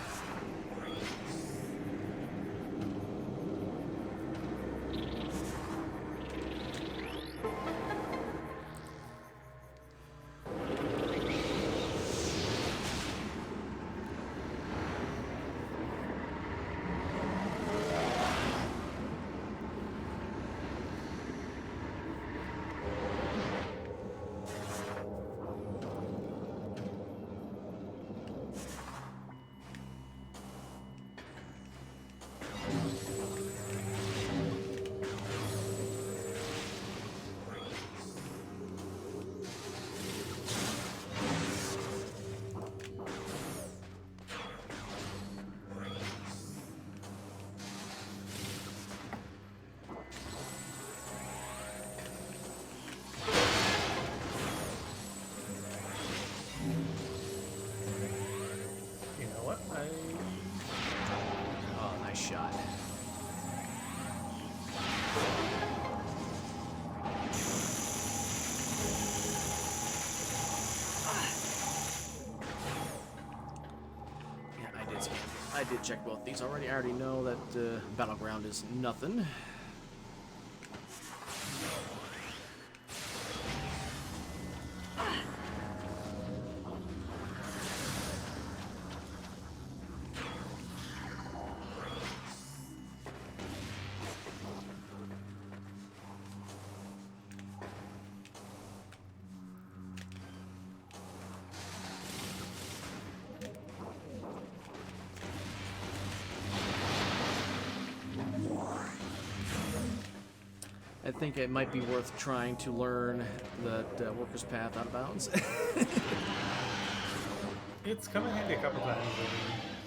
Oh, nice shot. Yeah, I did check both these already. I already know that Battleground is nothing. I think it might be worth trying to learn that Worker's Path out of bounds. It's come in handy a couple times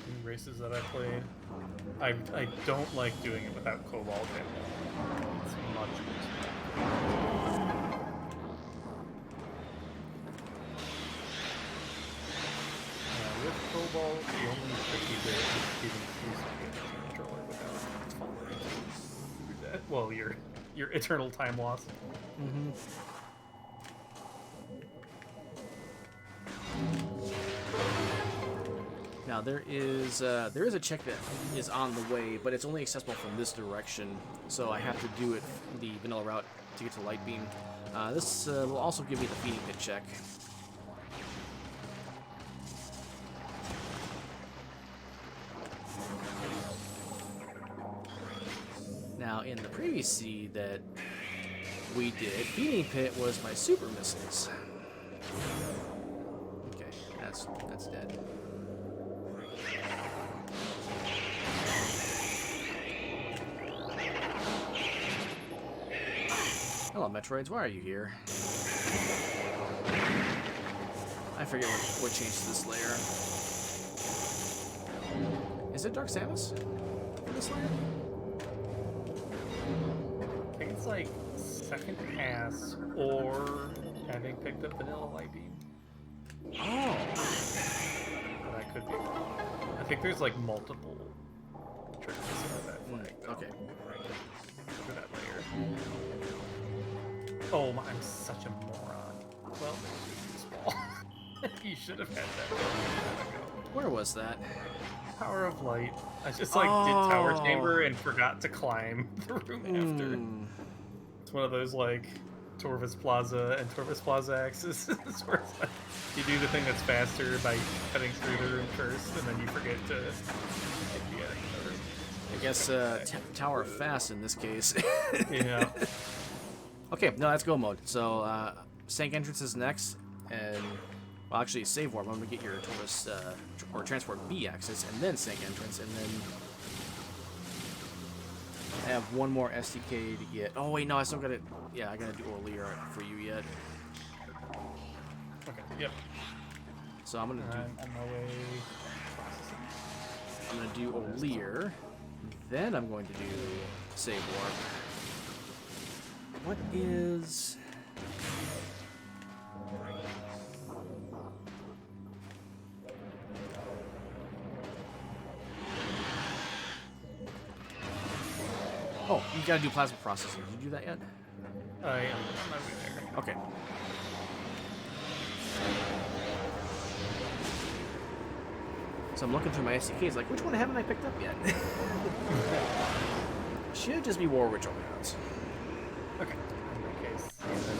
in races that I played. I don't like doing it without Cobalt. It's much with Cobalt, the only tricky bit is getting through something with your controller without falling through that. Well, your eternal time loss. Mm-hmm. Now there is a check that is on the way, but it's only accessible from this direction, so I have to do it the vanilla route to get to Light Beam. This will also give me the feeding pit check. Now in the previous seed that we did, feeding pit was my super missiles. Okay, that's dead. Hello, Metroids. Why are you here? I forget what changed this layer. Is it Dark Samus in this layer? I think it's like second pass or having picked up Vanilla Light Beam. Oh. But I could be wrong. I think there's like multiple triggers for that flag. Okay. For that layer. Oh, I'm such a moron. Well, maybe too small. You should have had that. Where was that? Tower of Light. I just like did Tower Chamber and forgot to climb the room after. It's one of those like Torvis Plaza and Torvis Plaza axes where it's like you do the thing that's faster by cutting through the room first, and then you forget to get the other room. I guess Tower Fast in this case. Yeah. Okay, no, that's go mode. So, Sank Entrance is next, and, well, actually, Save Warp. I'm going to get your Taurus, or Transport B axis, and then Sank Entrance, and then I have one more STK to get. Oh, wait, no, I still got to, yeah, I got to do Orlear for you yet. Okay, yep. So I'm going to do, on my way processing. I'm going to do Orlear, then I'm going to do Save Warp. What is... Oh, you gotta do plasma processing. Did you do that yet? I am on my way there. Okay. So I'm looking through my STKs, like, which one haven't I picked up yet? Should just be War Ritual rounds. Okay. In that case, then and then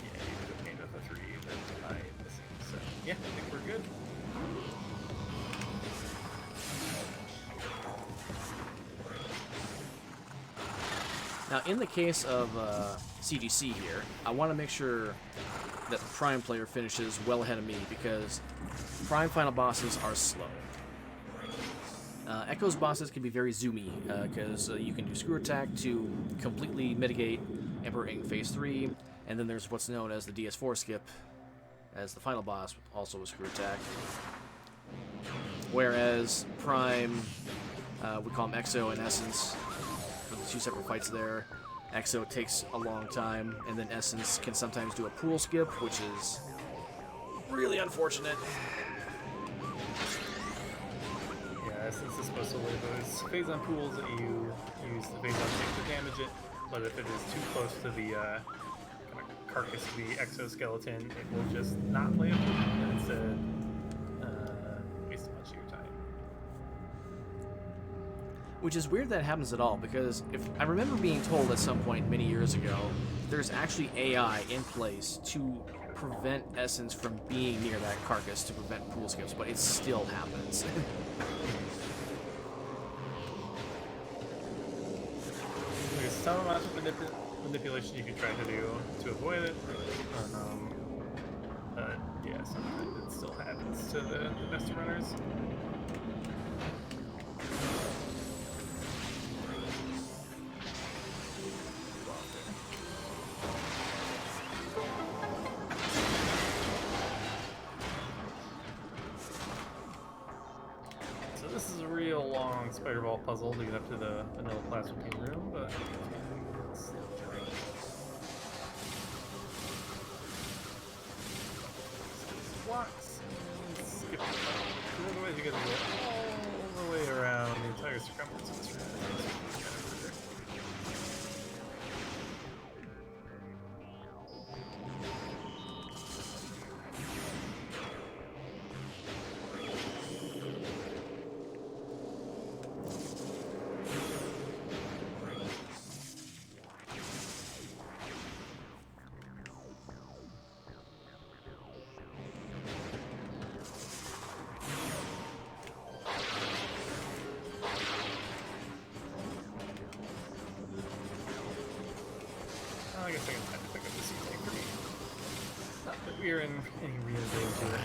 yeah, you would have made up the 3 that I'm missing. So yeah, I think we're good. Now, in the case of CGC here, I want to make sure that the Prime player finishes well ahead of me, because Prime final bosses are slow. Echo's bosses can be very zoomy, because you can do Screw Attack to completely mitigate Emperor Ing Phase 3, and then there's what's known as the DS4 skip, as the final boss also a Screw Attack. Whereas Prime, we call them Exo and Essence, for the 2 separate fights there. Exo takes a long time, and then Essence can sometimes do a pool skip, which is really unfortunate. Essence is supposed to lay those phase on pools that you use the phase on tank to damage it, but if it is too close to the kind of carcass of the exoskeleton, it will just not lay a pool, and instead waste a bunch of your time. Which is weird that happens at all, because if I remember being told at some point many years ago, there's actually AI in place to prevent Essence from being near that carcass to prevent pool skips, but it still happens. There's some amount of manipulation you can try to do to avoid it, but yeah, sometimes it still happens to the best runners. swimming room, but walks and skip. Otherwise, you gotta go all the way around the entire circumference of this room. I guess I can kind of pick up the seat for me. Not that we're in any real danger.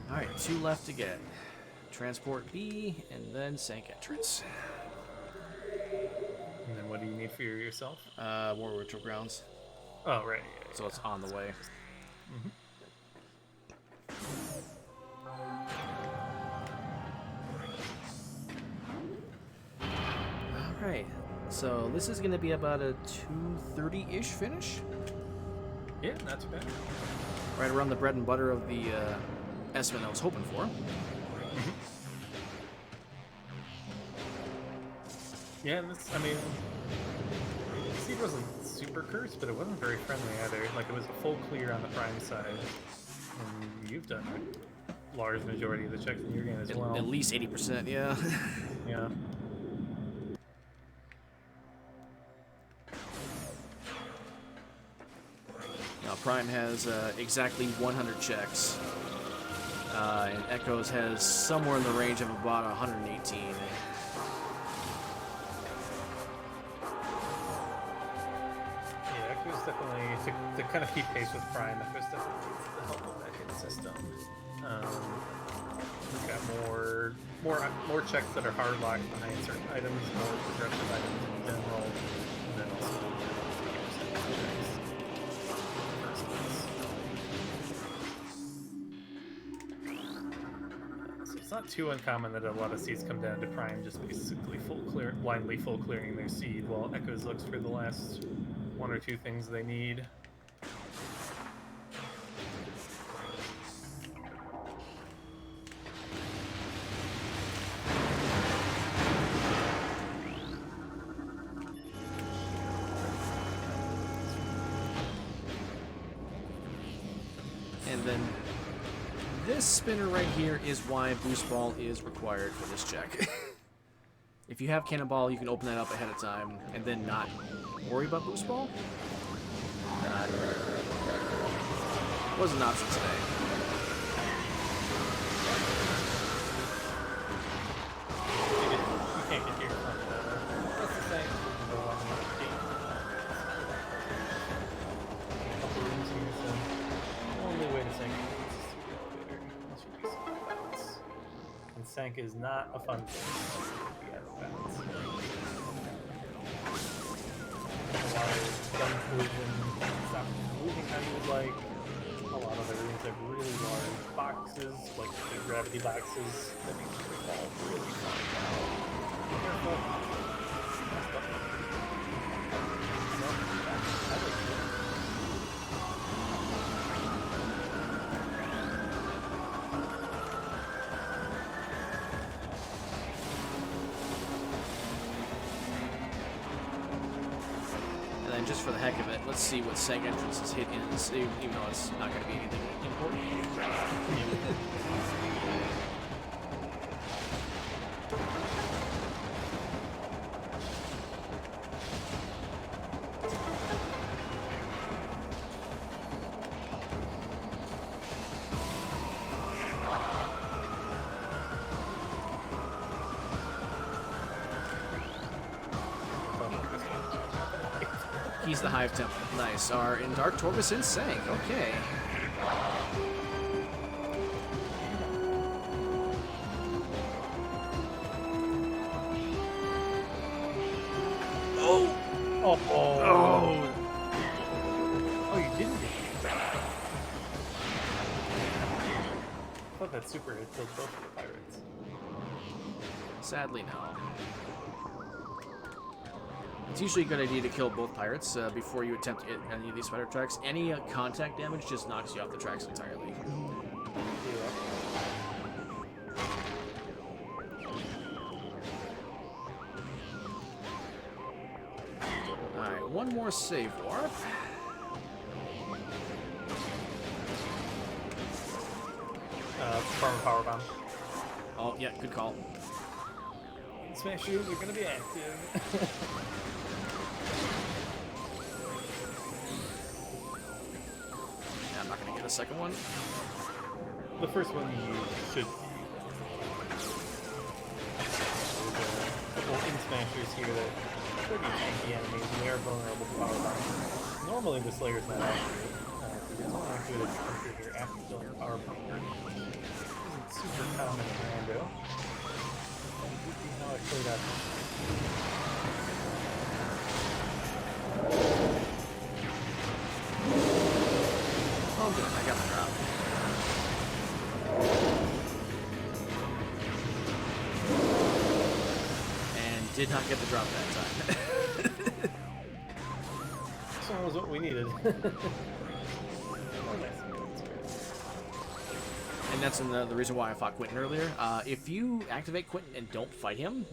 Alright, 2 left to get. Transport B, and then Sank entrance. And then what do you need for yourself? More ritual grounds. Oh, right. Yeah, So it's on the way. Alright, so this is going to be about a 2:30-ish finish. Yeah, not too bad. Right around the bread and butter of the estimate I was hoping for. Yeah, this, I mean, the seed wasn't super cursed, but it wasn't very friendly either. Like, it was a full clear on the prime side. And you've done a large majority of the checks in your game as well. At least 80%, yeah. Yeah. Now, Prime has exactly 100 checks. And Echoes has somewhere in the range of about 118. Yeah, Echo's definitely, to kind of keep pace with Prime, Echo's definitely needs the help of that hit system. We've got more checks that are hard locked behind certain items, more progressive items in general, and then also so it's not too uncommon that a lot of seeds come down to Prime just basically blindly full clearing their seed, while Echoes looks for the last 1 or 2 things they need. And then this spinner right here is why Boost Ball is required for this check. If you have Cannonball, you can open that up ahead of time and then not worry about Boost Ball. Was an option today. You can't get here from that's the same. The one couple rooms here, so the only way to sink is through the elevator, unless you do something balance. And sank is not a fun thing to be out of balance. A lot of gun collision, stop moving how you would like. A lot of the rooms have really large boxes, like the gravity boxes, that make you fall really far down. Be careful. Messed up. No, I like it. And then just for the heck of it, let's see what Sank Entrance's hit is, even though it's not going to be anything important. He's the Hive Temple. Nice. Are in Dark Torvus in Sank. Okay. Oh! Oh, Oh! Oh, you didn't get it. I thought that super had killed both of the pirates. Sadly, no. It's usually a good idea to kill both pirates before you attempt to hit any of these spider tracks. Any contact damage just knocks you off the tracks entirely. Alright, one more save warp. Farmer power bomb. Oh, yeah, good call. Smash shoes are gonna be active. Yeah, I'm not gonna get a second one. The first one you should. There's a couple in smashers here that could be tanky enemies, and they are vulnerable to power bombs. Normally the Slayer's not accurate. It's only accurate if you come through here after killing the power bomb. Isn't super common in Rando. Let's see how I played out. Oh, good. I got my drop. And did not get the drop that time. This one was what we needed. Oh, nice. And that's the reason why I fought Quentin earlier. If you activate Quentin and don't fight him,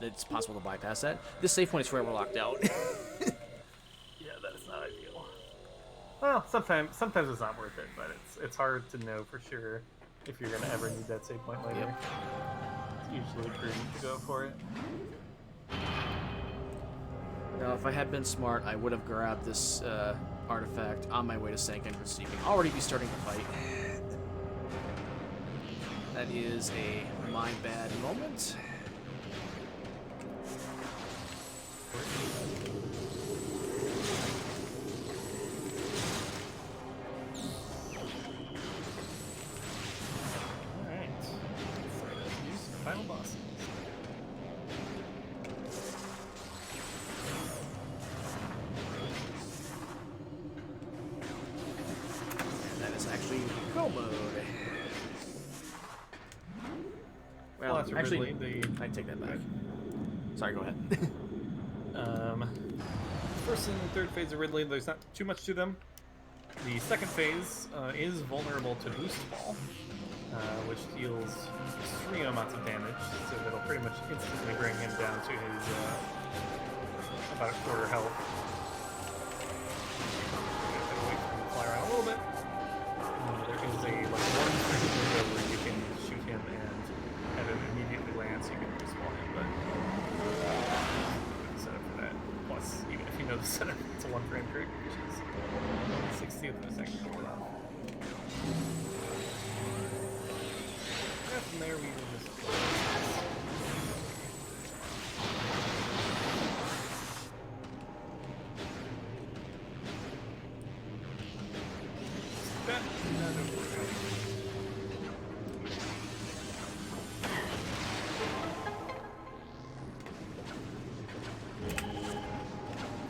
it's possible to bypass that. This save point is forever locked out. Yeah, that is not ideal. Well, sometimes it's not worth it, but it's hard to know for sure if you're gonna ever need that save point later. Yep. It's usually prudent to go for it. Now, if I had been smart, I would have grabbed this artifact on my way to Sank Entrance so you can already be starting to fight. That is a my bad moment. Alright. Let's use the final boss. And that is actually go mode. Well, That's actually, Ridley, I take that back. Sorry, go ahead. First and third phase of Ridley, there's not too much to them. The second phase is vulnerable to Boost Ball, which deals extreme amounts of damage, so that'll pretty much instantly bring him down to his about a quarter health. Wait for him to fly around a little bit. There is a like one window where you can shoot him and have him immediately land, so you can respawn him. But the setup for that. Plus, even if you know the setup, it's a 1 frame creep, which is 60th of a second to pull off. Yeah, from there we will just.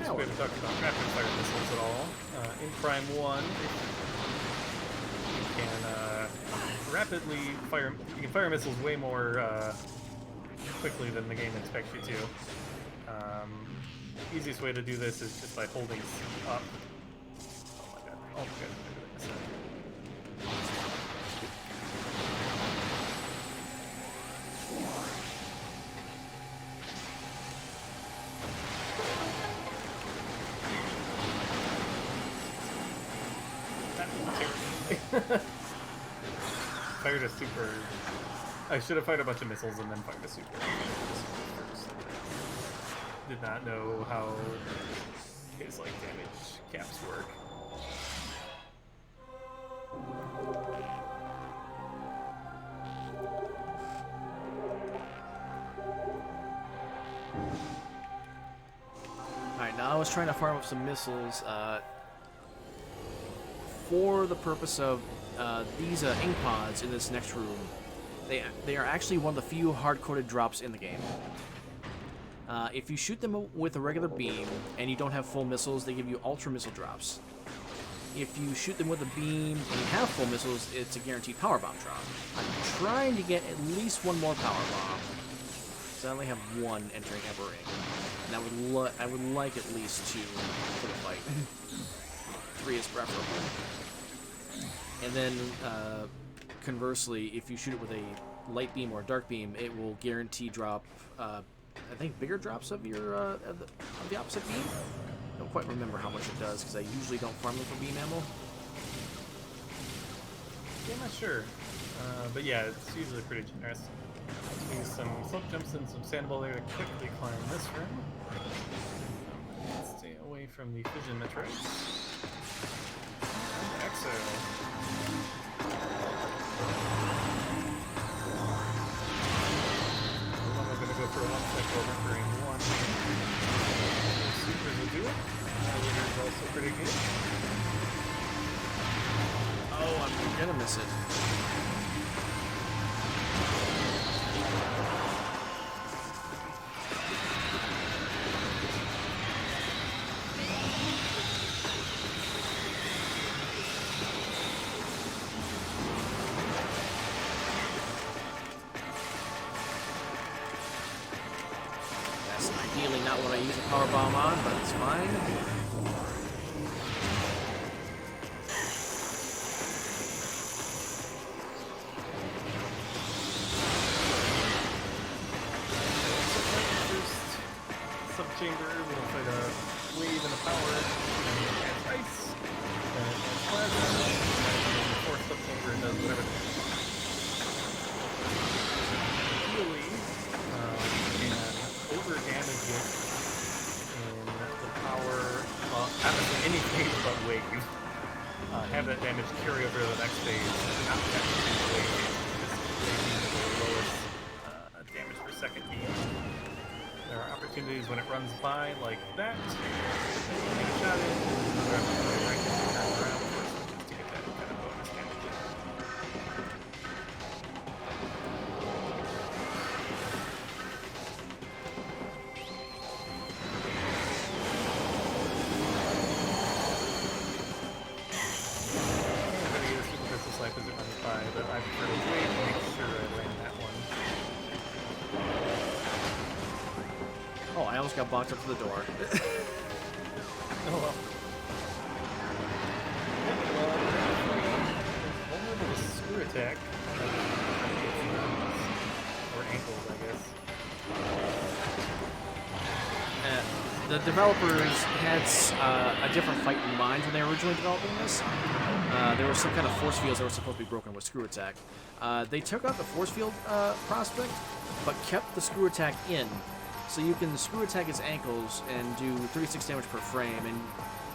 We haven't talked about rapid fire missiles at all. In Prime 1, you can rapidly fire. You can fire missiles way more quickly than the game expects you to. Easiest way to do this is just by holding up. Oh my god! Oh my god! I missed that. Fired a super. I should have fired a bunch of missiles and then fired a super. First. Did not know how his like damage caps work. Alright, now was trying to farm up some missiles for the purpose of these ink pods in this next room. They are actually one of the few hard-coded drops in the game. If you shoot them with a regular beam and you don't have full missiles, they give you ultra missile drops. If you shoot them with a beam and you have full missiles, it's a guaranteed power bomb drop. I'm trying to get at least one more power bomb. So I only have one entering every ring. And I would like at least 2 for the fight. 3 is preferable. And then, conversely, if you shoot it with a light beam or a dark beam, it will guarantee drop, I think, bigger drops of your of the opposite beam. I don't quite remember how much it does because I usually don't farm them for beam ammo. Yeah, I'm not sure. But yeah, it's usually pretty generous. Use some slip jumps and some sandball there to quickly climb this room. Stay away from the fission Metroids. And Exo. We're going to go for an obstacle remembering 1. Supers will do it. Elevator's also pretty good. Oh, I'm gonna miss it. That's ideally not what I use a power bomb on, but it's fine. Chamber, we'll fight a wave and a power, and it's ice, and it's plasma, and then the fourth sub-chamber and does whatever. Really, can over-damage it in the power, obviously any phase but wave. Have that damage carry over to the next phase, not technically the wave, just the lowest damage per second beam. There are opportunities when it runs by like that. Take a shot in, and grab the right turn around first to get that kind of bonus damage in. I'm gonna get a super pistol snipe as it runs by, but I prefer to wait and make sure I land that one. Oh, I almost got blocked up to the door. Oh well. Vulnerable to screw attack. Or ankles, I guess. The developers had a different fight in mind when they were originally developing this. There were some kind of force fields that were supposed to be broken with screw attack. They took out the force field prospect, but kept the screw attack in. So you can screw attack his ankles and do 36 damage per frame and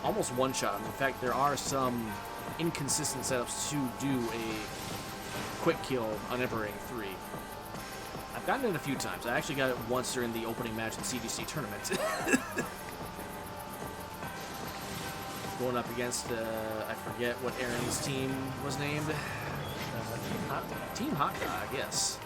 almost one-shot him. In fact, there are some inconsistent setups to do a quick kill on Emperor 3. I've gotten it a few times. I actually got it once during the opening match in CGC tournament. Going up against, I forget what Aaron's team was named. Team Hot Dog, yes.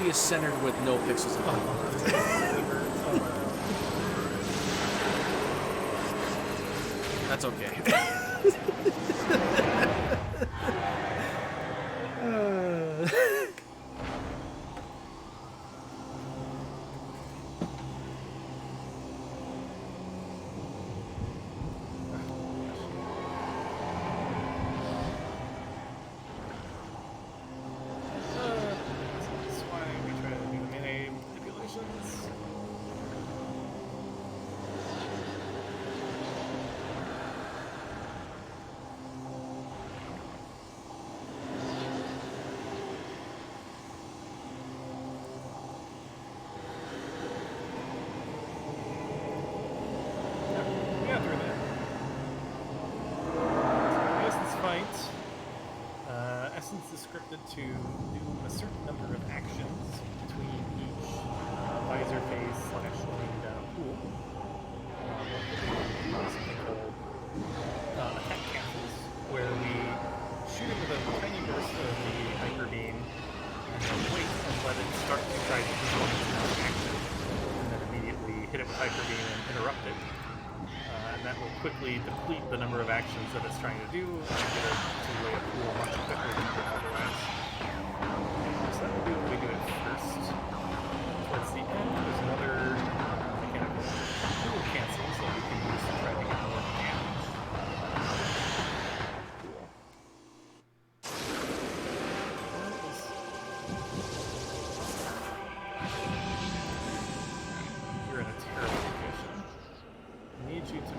actually is centered with no pixels above the left. That's okay. That's why we try to do the mini manipulations. Yeah, through that. Essence fight. Essence is scripted to do a certain number of actions between each visor phase slash going down pool. Something called attack castles, where we shoot it with a tiny burst of the hyper beam and then wait and let it start to try to perform its action, and then immediately hit it with hyper beam and interrupt it. And that will quickly deplete the number of actions that it's trying to do and get it to lay a pool much quicker than it would otherwise. So that will be what we do at first. Towards the end, there's another mechanical pool cancels that we can use to try to get more damage. Cool. You're in a terrible position. I need you to move.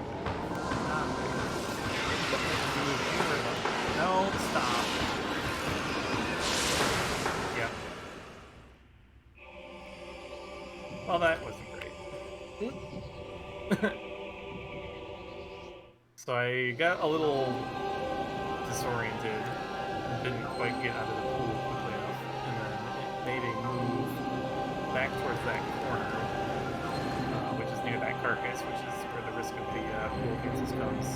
No, stop. Yeah. Well, that wasn't great. So I got a little disoriented and didn't quite get out of the pool quickly enough, and then it made a move back towards that corner, which is near that carcass, which is where the risk of the pool cancels comes.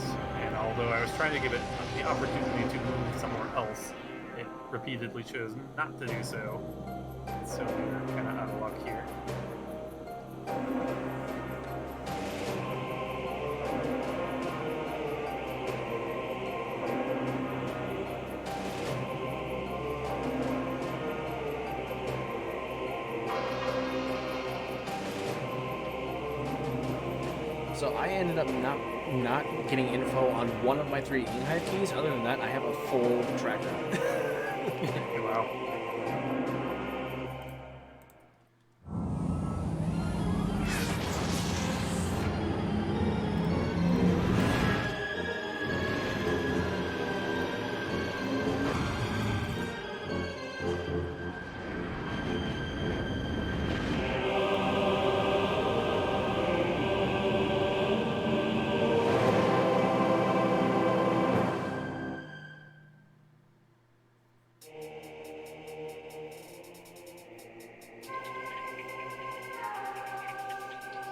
And although I was trying to give it the opportunity to move somewhere else, it repeatedly chose not to do so. So we're kind of out of luck here. So I ended up not getting info on one of my 3 in-hive keys. Other than that, I have a full tracker. Wow.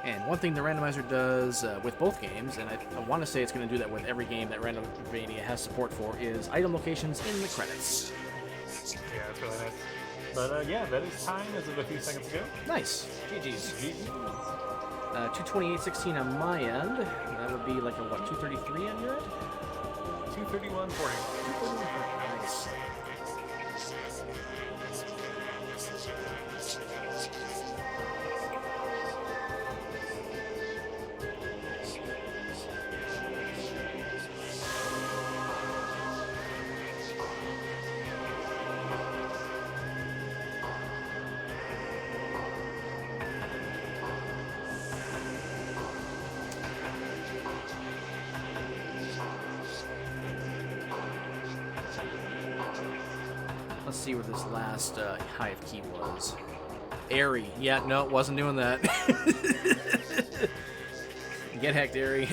And one thing the randomizer does with both games, and I want to say it's going to do that with every game that Randomania has support for, is item locations in the credits. Yeah, that's really nice. But yeah, that is time as of a few seconds ago. Nice. GG's. GG. 228.16 on my end. That would be like a, what, 233 on your end? 231.40. Nice. Let's see where this last hive key was. Airy. Yeah, no, wasn't doing that. Get hacked, Airy.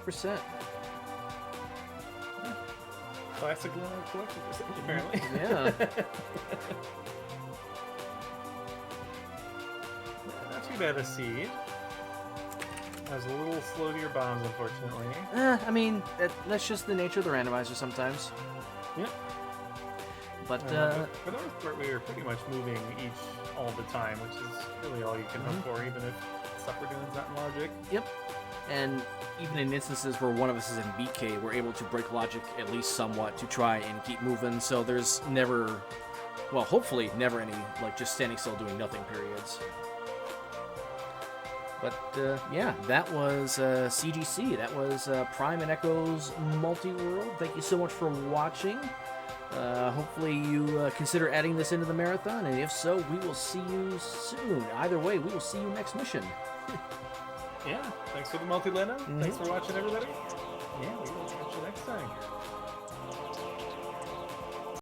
%. Classic collector percentage, apparently. Yeah. too bad a seed. I was a little slow to your bombs, unfortunately. I mean, that's just the nature of the randomizer sometimes. Yep. But, for the most part, we were pretty much moving each all the time, which is really all you can hope for, even if stuff we're doing is not in logic. Yep. And even in instances where one of us is in BK, we're able to break logic at least somewhat to try and keep moving. So there's never, well, hopefully never any, like, just standing still doing nothing periods. But, yeah, that was CGC. That was Prime and Echo's Multiworld. Thank you so much for watching. Hopefully you consider adding this into the marathon, and if so, we will see you soon. Either way, we will see you next mission. Yeah, thanks for the multi-lena. Thanks for watching, everybody. Yeah, we will catch you next time.